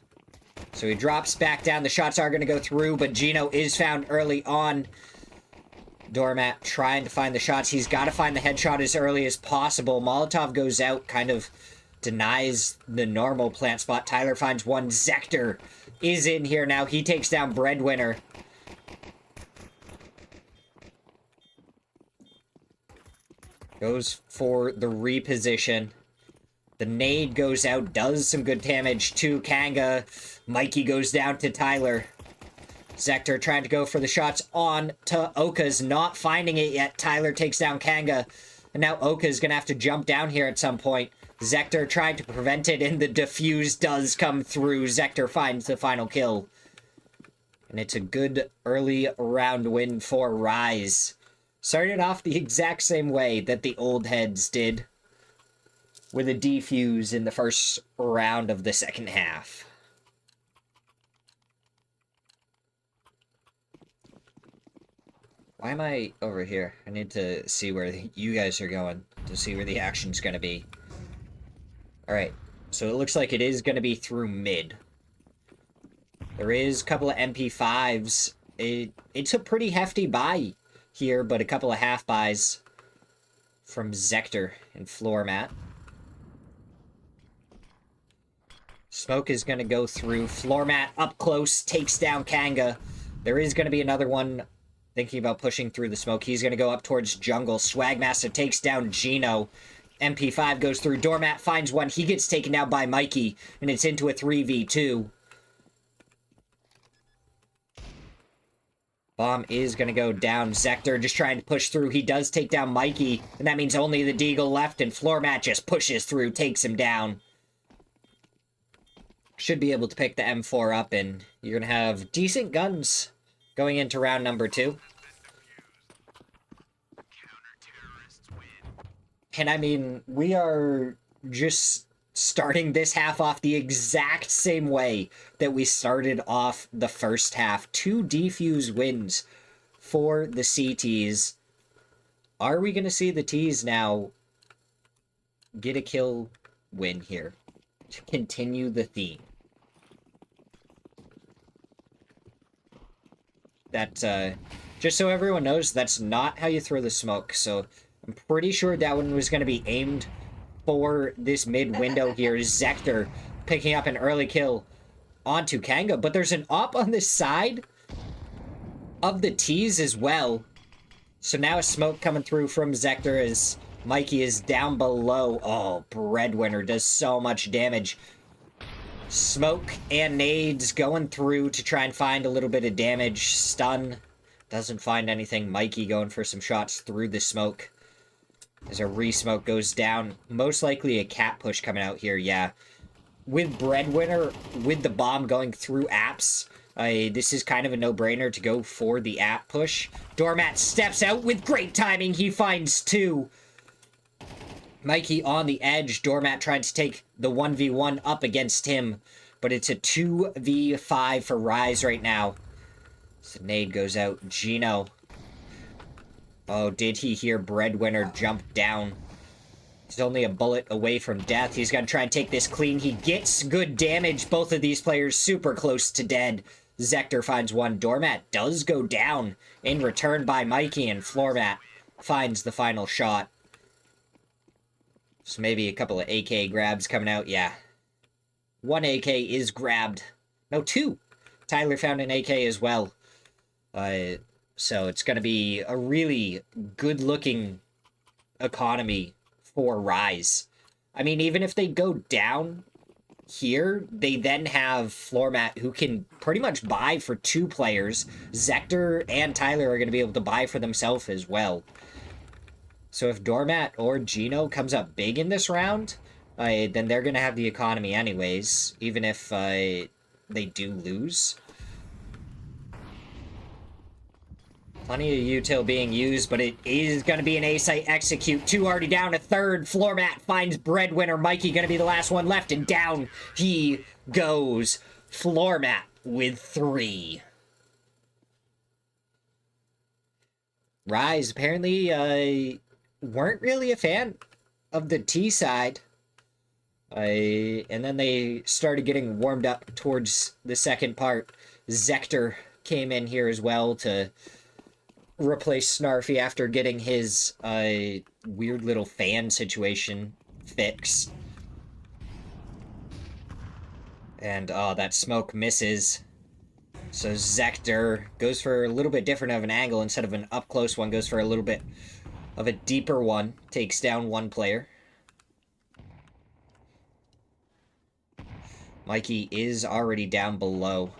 So he drops back down. The shots are going to go through, but Gino is found early on. Doormat trying to find the shots. He's got to find the headshot as early as possible. Molotov goes out, kind of denies the normal plant spot. Tyler finds one. Zector is in here now. He takes down Breadwinner. Goes for the reposition. The nade goes out, does some good damage to Kanga. Mikey goes down to Tyler. Zector trying to go for the shots on to Oka's, not finding it yet. Tyler takes down Kanga. And now Oka's going to have to jump down here at some point. Zector trying to prevent it, and the defuse does come through. Zector finds the final kill. And it's a good early round win for Rise. Started off the exact same way that the OldHeads did, with a defuse in the first round of the second half. Why am I over here? I need to see where you guys are going, to see where the action's going to be. Alright, so it looks like it is going to be through mid. There is a couple of MP5s. It's a pretty hefty buy here, but a couple of half buys from Zector and Floormat. Smoke is going to go through. Floormat up close, takes down Kanga. There is going to be another one thinking about pushing through the smoke. He's going to go up towards jungle. Swagmaster takes down Gino. MP5 goes through. Doormat finds one. He gets taken down by Mikey, and it's into a 3v2. Bomb is going to go down. Zector just trying to push through. He does take down Mikey, and that means only the Deagle left, and Floormat just pushes through, takes him down. Should be able to pick the M4 up, and you're going to have decent guns going into round number 2. And I mean, we are just starting this half off the exact same way that we started off the first half. 2 defuse wins for the CTs. Are we going to see the Ts now get a kill win here to continue the theme? That, just so everyone knows, that's not how you throw the smoke. So I'm pretty sure that one was going to be aimed for this mid window here. Zector picking up an early kill onto Kanga, but there's an op on the side of the T's as well. So now a smoke coming through from Zector as Mikey is down below. Oh, Breadwinner does so much damage. Smoke and nades going through to try and find a little bit of damage. Stun. Doesn't find anything. Mikey going for some shots through the smoke. As a re-smoke goes down. Most likely a cat push coming out here, yeah. With Breadwinner, with the bomb going through apps, this is kind of a no-brainer to go for the app push. Doormat steps out with great timing. He finds 2. Mikey on the edge. Doormat trying to take the 1v1 up against him. But it's a 2v5 for Rise right now. So nade goes out. Gino. Oh, did he hear Breadwinner jump down? He's only a bullet away from death. He's going to try and take this clean. He gets good damage. Both of these players super close to dead. Zector finds one. Doormat does go down in return by Mikey, and Floormat finds the final shot. So maybe a couple of AK grabs coming out. Yeah. 1 AK is grabbed. No, 2. Tyler found an AK as well. So it's going to be a really good-looking economy for Rise. I mean, even if they go down here, they then have Floormat, who can pretty much buy for 2 players. Zector and Tyler are going to be able to buy for themselves as well. So if Doormat or Gino comes up big in this round, then they're going to have the economy anyways, even if they do lose. Plenty of util being used, but it is going to be an A-site execute. 2 already down, a third. Floor mat finds breadwinner. Mikey going to be the last one left, and down he goes. Floor mat with 3. Rise apparently weren't really a fan of the T side. And then they started getting warmed up towards the second part. Zector came in here as well to replace Snarfy after getting his weird little fan situation fixed. And that smoke misses. So Zector goes for a little bit different of an angle. Instead of an up close one, goes for a little bit of a deeper one. Takes down one player. Mikey is already down below.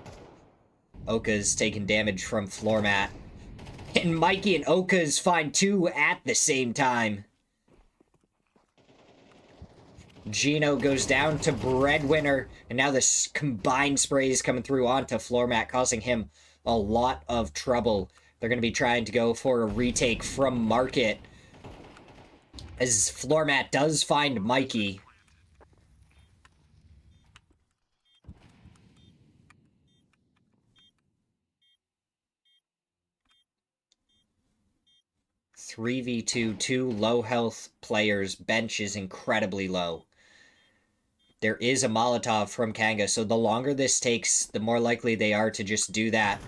Oka's taking damage from floor mat. And Mikey and Oka's find 2 at the same time. Gino goes down to breadwinner, and now this combined spray is coming through onto floor mat, causing him a lot of trouble. They're going to be trying to go for a retake from market, as floor mat does find Mikey. Three v 2 low health players. Bench is incredibly low. There is a Molotov from Kanga, so the longer this takes, the more likely they are to just do that.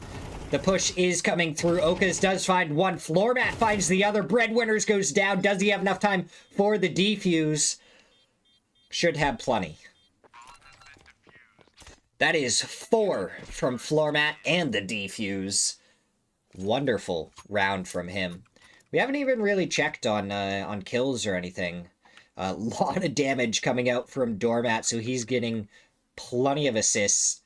The push is coming through. Okas does find one. Floor mat finds the other. Breadwinners goes down. Does he have enough time for the defuse? Should have plenty. That is 4 from floor mat and the defuse. Wonderful round from him. We haven't even really checked on kills or anything. A lot of damage coming out from Doormat, so he's getting plenty of assists.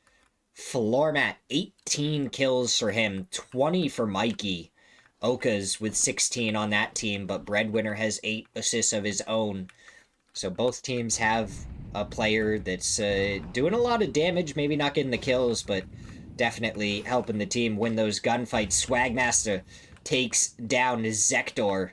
Floor mat, 18 kills for him, 20 for Mikey. Oka's with 16 on that team, but Breadwinner has 8 assists of his own. So both teams have a player that's doing a lot of damage, maybe not getting the kills, but definitely helping the team win those gunfights. Swagmaster takes down Zector.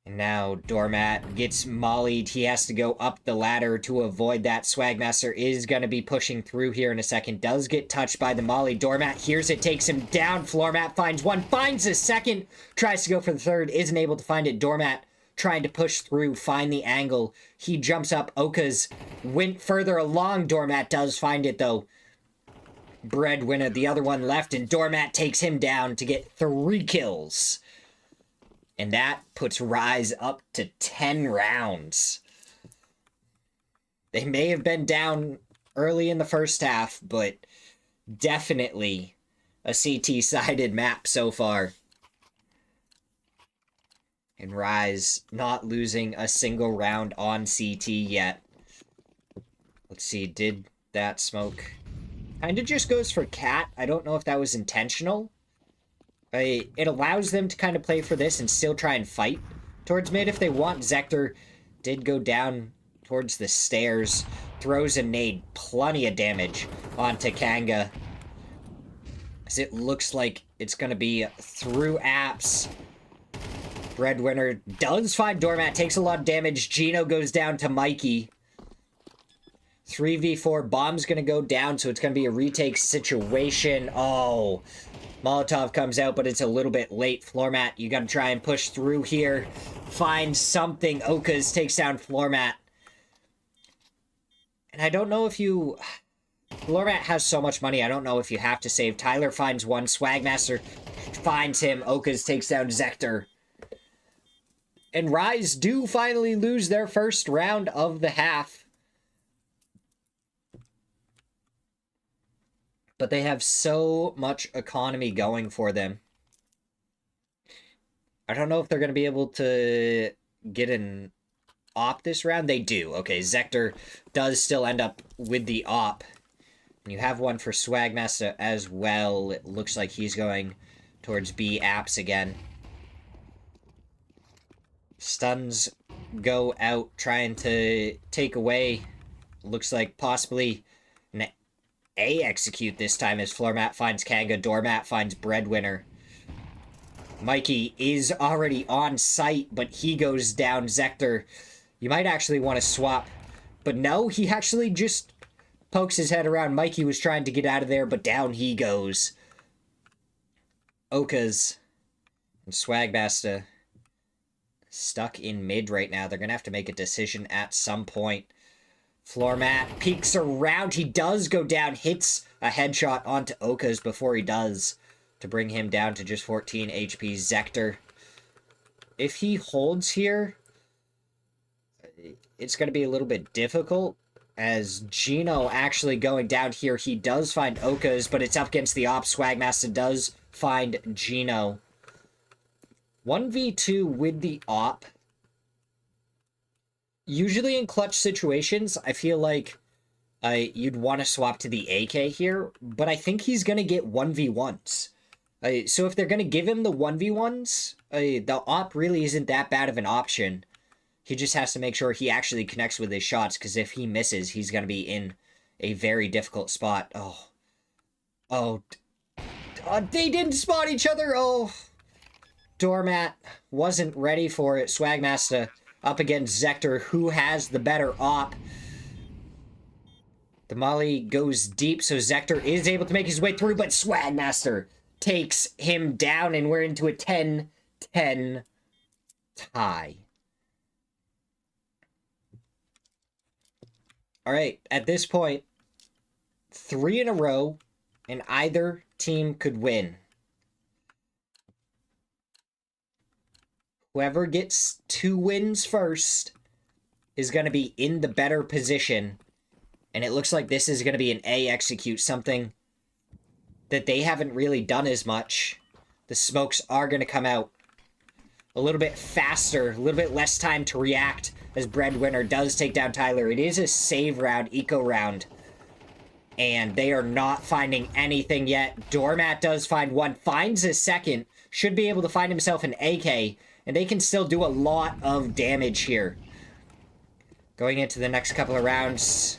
And now Doormat gets mollied. He has to go up the ladder to avoid that. Swagmaster is going to be pushing through here in a second. Does get touched by the molly. Doormat hears it, takes him down. Floormat finds one, finds a second. Tries to go for the third, isn't able to find it. Doormat trying to push through, find the angle. He jumps up. Oka's went further along. Doormat does find it, though. Breadwinner, the other one left, and Doormat takes him down to get 3 kills. And that puts Rise up to 10 rounds. They may have been down early in the first half, but definitely a CT-sided map so far. And Rise not losing a single round on CT yet. Let's see, did that smoke... Kind of just goes for Cat. I don't know if that was intentional. It allows them to kind of play for this and still try and fight towards mid if they want. Zector did go down towards the stairs. Throws a nade. Plenty of damage onto Kanga. As it looks like it's going to be through apps. Breadwinner does find Doormat. Takes a lot of damage. Gino goes down to Mikey. 3v4, bomb's gonna go down, so it's gonna be a retake situation. Oh, Molotov comes out, but it's a little bit late. Floormat, you gotta try and push through here. Find something. Okas takes down Floormat. And I don't know if you... Floormat has so much money, I don't know if you have to save. Tyler finds one. Swagmaster finds him. Okas takes down Zector. And Rise do finally lose their first round of the half. But they have so much economy going for them. I don't know if they're going to be able to get an op this round. They do. Okay, Zector does still end up with the op. And you have one for Swagmaster as well. It looks like he's going towards B apps again. Stuns go out trying to take away. Looks like possibly... A execute this time as Floormat finds Kanga, Doormat finds Breadwinner. Mikey is already on site, but he goes down. Zector, you might actually want to swap. But no, he actually just pokes his head around. Mikey was trying to get out of there, but down he goes. Okas and Swagmaster stuck in mid right now. They're going to have to make a decision at some point. Floormat peeks around. He does go down, hits a headshot onto Okas before he does, to bring him down to just 14 HP. Zector, if he holds here, it's going to be a little bit difficult, as Gino actually going down here. He does find Okas, but it's up against the op. Swagmaster does find Gino. 1v2 with the op. Usually in clutch situations, I feel like you'd want to swap to the AK here, but I think he's going to get 1v1s. So if they're going to give him the 1v1s, the op really isn't that bad of an option. He just has to make sure he actually connects with his shots, because if he misses, he's going to be in a very difficult spot. Oh, they didn't spot each other. Oh, Doormat wasn't ready for it. Swagmaster up against Zector, who has the better op. The molly goes deep, so Zector is able to make his way through, but Swagmaster takes him down, and we're into a 10-10 tie. All right, at this point, 3 in a row, and either team could win. Whoever gets 2 wins first is going to be in the better position. And it looks like this is going to be an A execute, something that they haven't really done as much. The smokes are going to come out a little bit faster, a little bit less time to react, as Breadwinner does take down Tyler. It is a save round, eco round. And they are not finding anything yet. Doormat does find one, finds a second, should be able to find himself an AK, and they can still do a lot of damage here. Going into the next couple of rounds,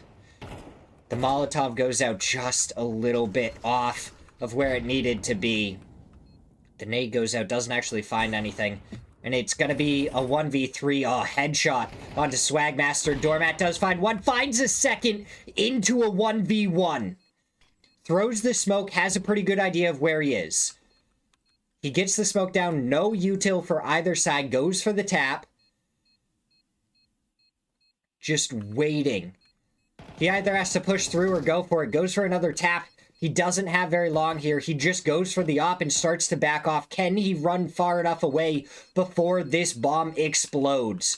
the Molotov goes out just a little bit off of where it needed to be. The nade goes out, doesn't actually find anything. And it's going to be a 1v3. Oh, headshot onto Swagmaster. Doormat does find one, finds a second into a 1v1. Throws the smoke, has a pretty good idea of where he is. He gets the smoke down, no util for either side, goes for the tap. Just waiting. He either has to push through or go for it. Goes for another tap. He doesn't have very long here. He just goes for the op and starts to back off. Can he run far enough away before this bomb explodes?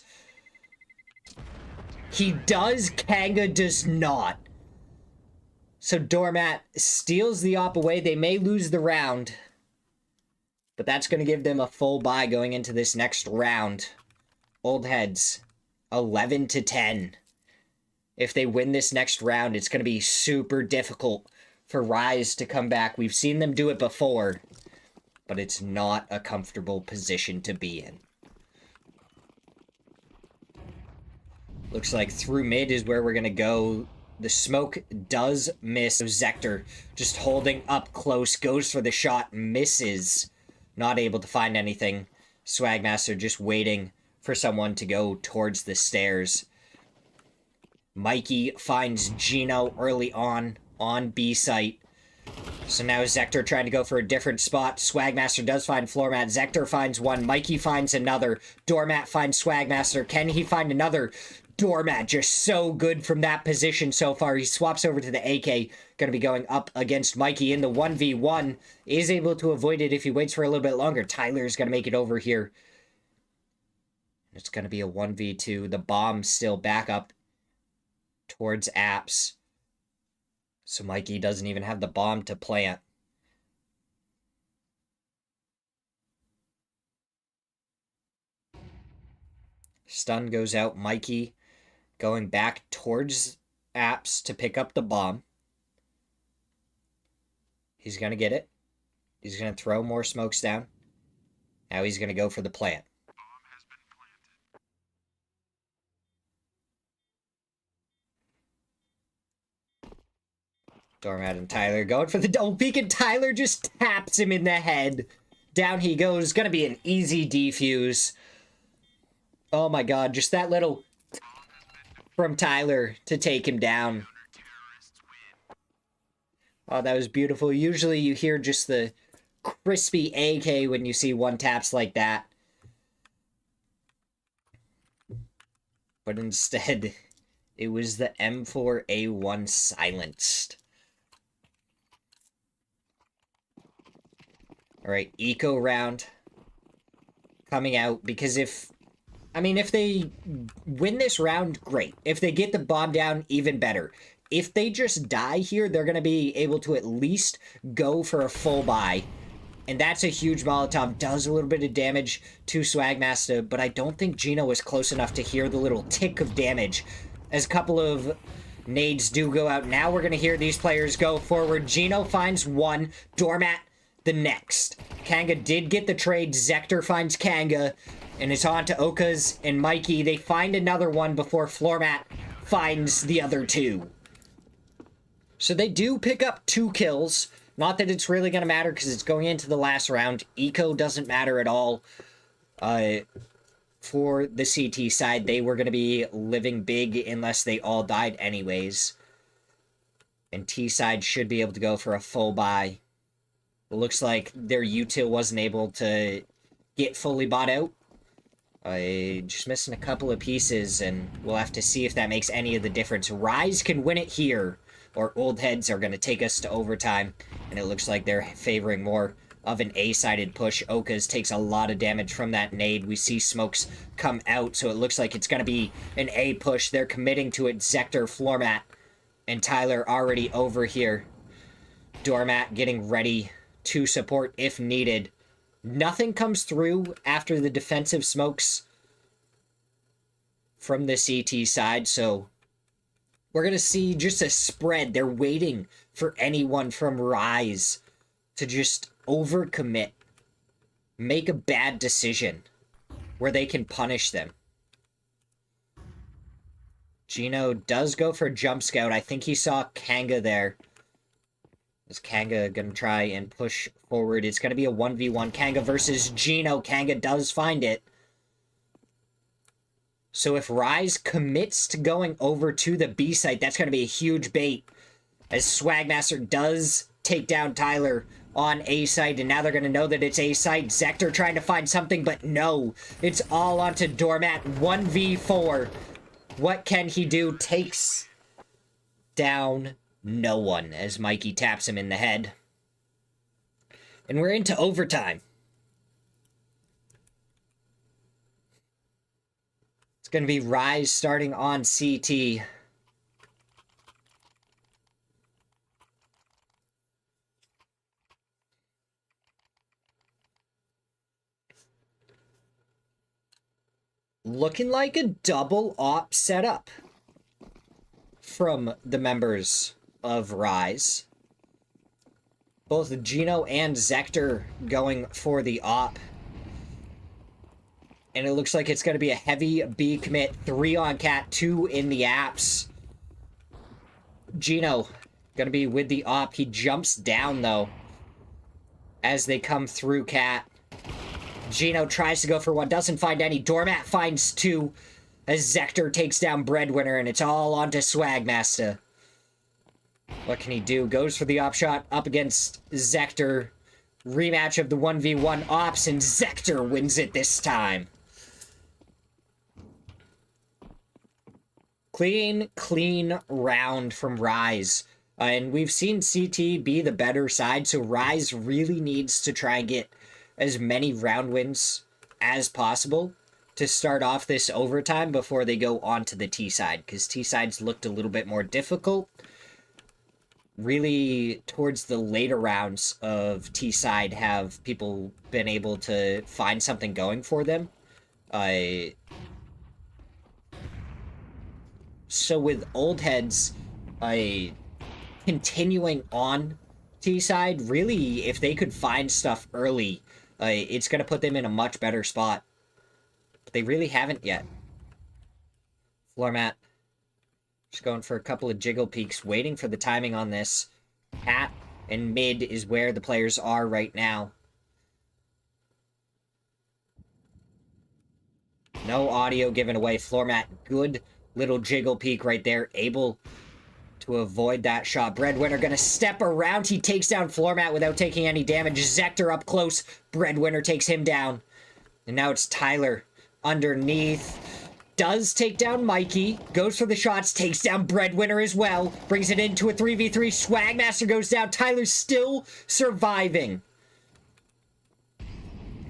He does. Kanga does not. So Doormat steals the op away. They may lose the round, but that's going to give them a full buy going into this next round. OldHeads, 11-10. If they win this next round, it's going to be super difficult for Rise to come back. We've seen them do it before, but it's not a comfortable position to be in. Looks like through mid is where we're going to go. The smoke does miss. Zector just holding up close, goes for the shot, misses. Not able to find anything. Swagmaster just waiting for someone to go towards the stairs. Mikey finds Gino early on B site. So now Zector trying to go for a different spot. Swagmaster does find Floormat. Zector finds one. Mikey finds another. Doormat finds Swagmaster. Can he find another? Doormat just so good from that position so far. He swaps over to the AK. Going to be going up against Mikey in the 1v1. Is able to avoid it if he waits for a little bit longer. Tyler's going to make it over here. It's going to be a 1v2. The bomb's still back up towards apps. So Mikey doesn't even have the bomb to plant. Stun goes out. Mikey going back towards apps to pick up the bomb. He's going to get it. He's going to throw more smokes down. Now he's going to go for the plant. Doormat and Tyler going for the double peek, and Tyler just taps him in the head. Down he goes. Gonna be an easy defuse. Oh my god, just that little from Tyler to take him down. Oh, that was beautiful. Usually you hear just the crispy AK when you see one taps like that. But instead, it was the M4A1 silenced. Alright, eco round coming out, because if they win this round, great. If they get the bomb down, even better. If they just die here, they're going to be able to at least go for a full buy. And that's a huge Molotov. Does a little bit of damage to Swagmaster, but I don't think Gino was close enough to hear the little tick of damage. As a couple of nades do go out. Now we're going to hear these players go forward. Gino finds one. Doormat the next. Kanga did get the trade. Zector finds Kanga. And it's on to Okas and Mikey. They find another one before Floormat finds the other two. So they do pick up 2 kills. Not that it's really going to matter because it's going into the last round. Eco doesn't matter at all. For the CT side, they were going to be living big unless they all died anyways. And T side should be able to go for a full buy. It looks like their util wasn't able to get fully bought out. Just missing a couple of pieces, and we'll have to see if that makes any of the difference. Rise can win it here, or OldHeads are going to take us to overtime, and it looks like they're favoring more of an A-sided push. Okas takes a lot of damage from that nade. We see smokes come out, so it looks like it's going to be an A push. They're committing to it. Zector, Floormat, and Tyler already over here. Doormat getting ready to support if needed. Nothing comes through after the defensive smokes from the CT side, so we're going to see just a spread. They're waiting for anyone from Rise to just overcommit, make a bad decision where they can punish them. Gino does go for jump scout. I think he saw Kanga there. Is Kanga going to try and push forward? It's going to be a 1v1. Kanga versus Gino. Kanga does find it. So if Rise commits to going over to the B site, that's going to be a huge bait. As Swagmaster does take down Tyler on A site, and now they're going to know that it's A site. Zector trying to find something, but no. It's all onto Doormat. 1v4. What can he do? Takes down no one as Mikey taps him in the head. And we're into overtime. It's going to be Rise starting on CT. Looking like a double op setup from the members of Rise. Both Gino and Zector going for the op. And it looks like it's going to be a heavy B commit. 3 on Cat, 2 in the apps. Gino going to be with the op. He jumps down, though, as they come through Cat. Gino tries to go for one, doesn't find any. Doormat finds 2 as Zector takes down Breadwinner, and it's all onto Swagmaster. What can he do? Goes for the op shot up against Zector. Rematch of the 1v1 ops, and Zector wins it this time. Clean round from Rise. And we've seen CT be the better side, so Rise really needs to try and get as many round wins as possible to start off this overtime before they go on to the T side, because T sides looked a little bit more difficult. Really, towards the later rounds of T side, have people been able to find something going for them. So with OldHeads, continuing on T side, really, if they could find stuff early, it's going to put them in a much better spot. But they really haven't yet. Floormat just going for a couple of jiggle peeks, waiting for the timing on this. Cat and mid is where the players are right now. No audio given away. Floor mat, good little jiggle peek right there. Able to avoid that shot. Breadwinner gonna step around. He takes down floor mat without taking any damage. Zector up close. Breadwinner takes him down. And now it's Tyler underneath. Does take down Mikey. Goes for the shots. Takes down Breadwinner as well. Brings it into a 3v3. Swagmaster goes down. Tyler's still surviving.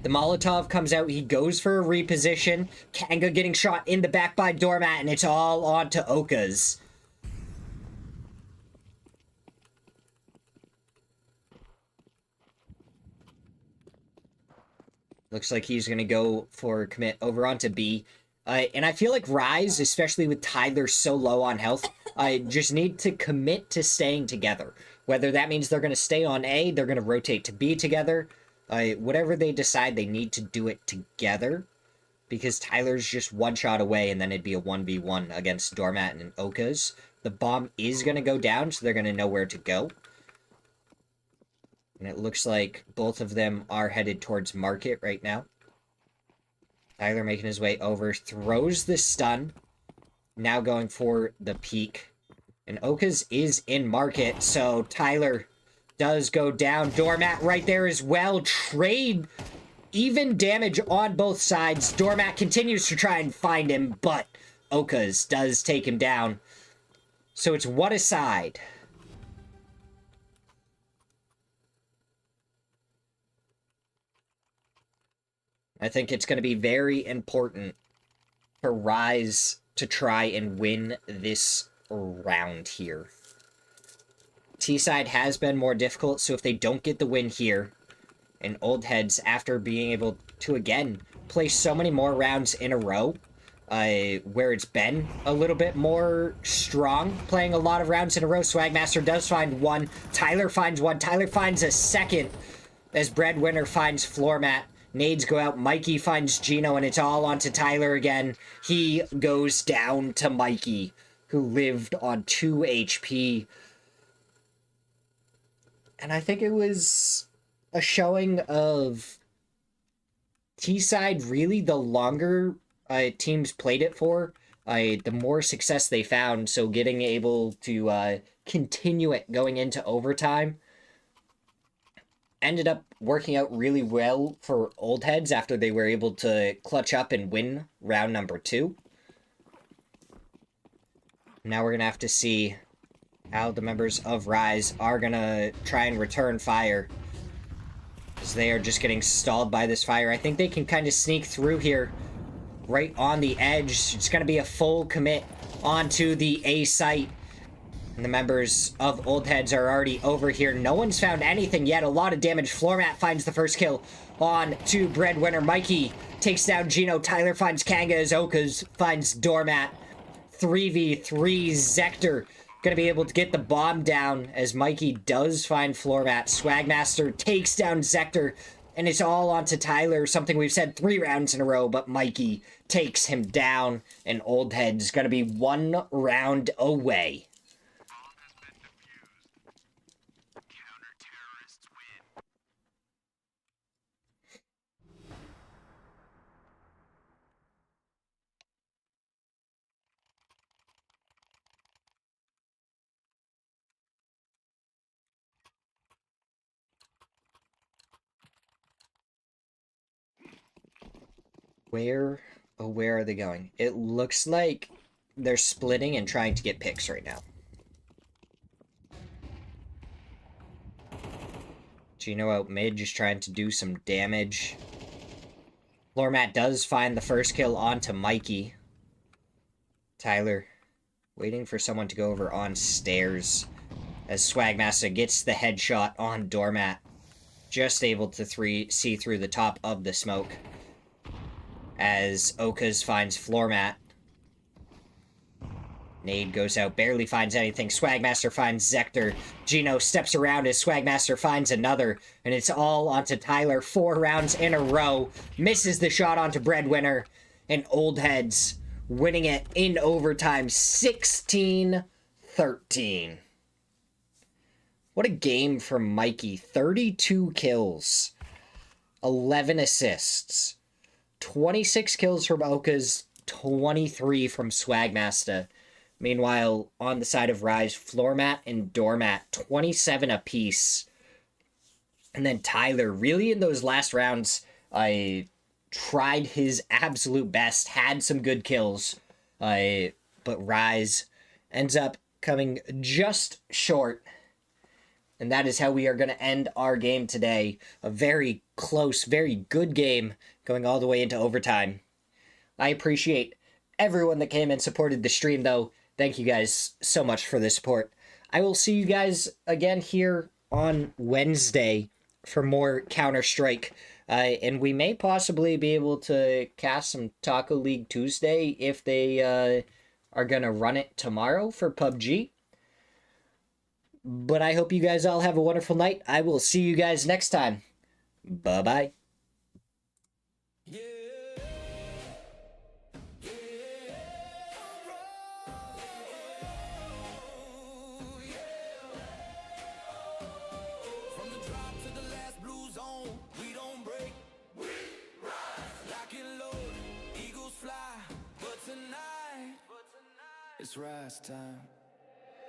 The Molotov comes out. He goes for a reposition. Kanga getting shot in the back by Doormat, and it's all on to Oka's. Looks like he's going to go for commit over onto B. And I feel like Rise, especially with Tyler so low on health, just need to commit to staying together. Whether that means they're going to stay on A, they're going to rotate to B together. Whatever they decide, they need to do it together. Because Tyler's just one shot away, and then it'd be a 1v1 against Doormat and Oka's. The bomb is going to go down, so they're going to know where to go. And it looks like both of them are headed towards Market right now. Tyler making his way over, throws the stun. Now going for the peek. And Oka's is in Market, so Tyler does go down. Doormat right there as well. Trade even damage on both sides. Doormat continues to try and find him, but Oka's does take him down. So it's one aside. I think it's going to be very important for Rise to try and win this round here. T-side has been more difficult, so if they don't get the win here, and OldHeads, after being able to, again, play so many more rounds in a row, where it's been a little bit more strong, playing a lot of rounds in a row, Swagmaster does find one, Tyler finds one, Tyler finds a second, as Breadwinner finds Floormat. Nades go out, Mikey finds Gino, and it's all onto Tyler again. He goes down to Mikey, who lived on 2 HP. And I think it was a showing of T-side, really, the longer teams played it for, the more success they found. So getting able to continue it going into overtime ended up working out really well for OldHeads after they were able to clutch up and win round number 2. Now we're going to have to see how the members of Rise are going to try and return fire, as they are just getting stalled by this fire. I think they can kind of sneak through here right on the edge. It's going to be a full commit onto the A site. And the members of OldHeads are already over here. No one's found anything yet. A lot of damage. Floormat finds the first kill on to Breadwinner. Mikey takes down Gino. Tyler finds Kanga as Oka's finds Doormat. 3v3. Zector gonna be able to get the bomb down as Mikey does find Floormat. Swagmaster takes down Zector. And it's all onto Tyler. Something we've said 3 rounds in a row. But Mikey takes him down. And OldHeads gonna be 1 round away. Where are they going? It looks like they're splitting and trying to get picks right now. Gino out mid, just trying to do some damage. Floormat does find the first kill onto Mikey. Tyler waiting for someone to go over on stairs as Swagmaster gets the headshot on Doormat. Just able to see through the top of the smoke. As Oka's finds Floormat. Nade goes out, barely finds anything. Swagmaster finds Zector. Gino steps around as Swagmaster finds another. And it's all onto Tyler. 4 rounds in a row. Misses the shot onto Breadwinner. And OldHeads winning it in overtime. 16-13. What a game from Mikey. 32 kills, 11 assists, 26 kills from Oka's, 23 from Swagmaster. Meanwhile, on the side of Rise, Floormat and Doormat, 27 apiece. And then Tyler, really in those last rounds, tried his absolute best, had some good kills, but Rise ends up coming just short. And that is how we are going to end our game today. A very close, very good game going all the way into overtime. I appreciate everyone that came and supported the stream, though. Thank you guys so much for the support. I will see you guys again here on Wednesday for more Counter-Strike. And we may possibly be able to cast some Taco League Tuesday if they are going to run it tomorrow for PUBG. But I hope you guys all have a wonderful night. I will see you guys next time. Bye-bye. Yeah. From the drop to the last blue zone, we don't break. We rise. Lock and load, eagles fly. But tonight, it's rise time.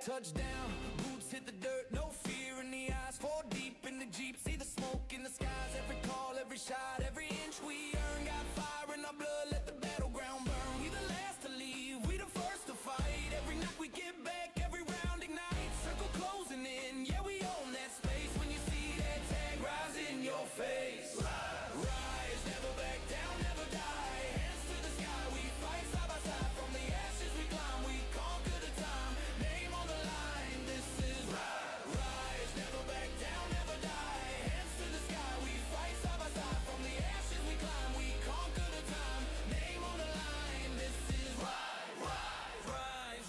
Touchdown, boots hit the dirt, no fear in the eyes. 4 deep in the Jeep, see the smoke in the skies. Every call, every shot, every inch we earn. Got fire in our blood, let the battleground burn. We the last to leave, we the first to fight. Every night we get back, every round ignite. Circle closing in, yeah we own that space. When you see that tag rise in your face. Rise, never back down, never die. Hands to the sky, we fight side by side. From the ashes we climb, we conquer the time. Name on the line, this is rise, never back down, never die. Hands to the sky, we fight side by side. From the ashes we climb, we conquer the time. Name on the line, this is rise,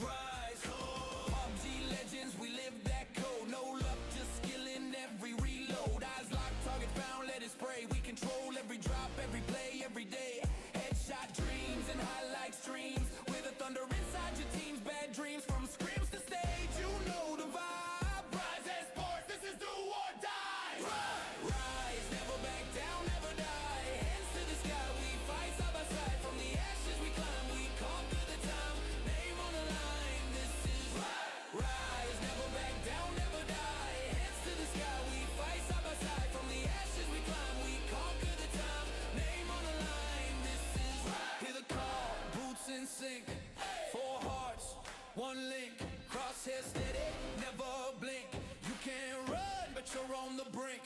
rise. PUBG legends, we live that code. No luck, just skill in every reload. Eyes locked, target found, let it spray. We control every drop, every play, every day. Headshot dreams and highlight streams. With the thunder inside your team's bad dreams. From scrims to stage, you know the vibe. Rise Esports, this is do or die. Rise, never back down, never die. Hands to the sky, we fight side by side. From the ashes we climb, we conquer the time. Name on the line, this is rise, never back down, never die. Hands to the sky, we fight side by side. From the ashes we climb, we conquer the time. Name on the line, this is hear the call, boots in sync. 4 hearts, 1 link. Crosshair steady, never blink. You can't run, but you're on the brink.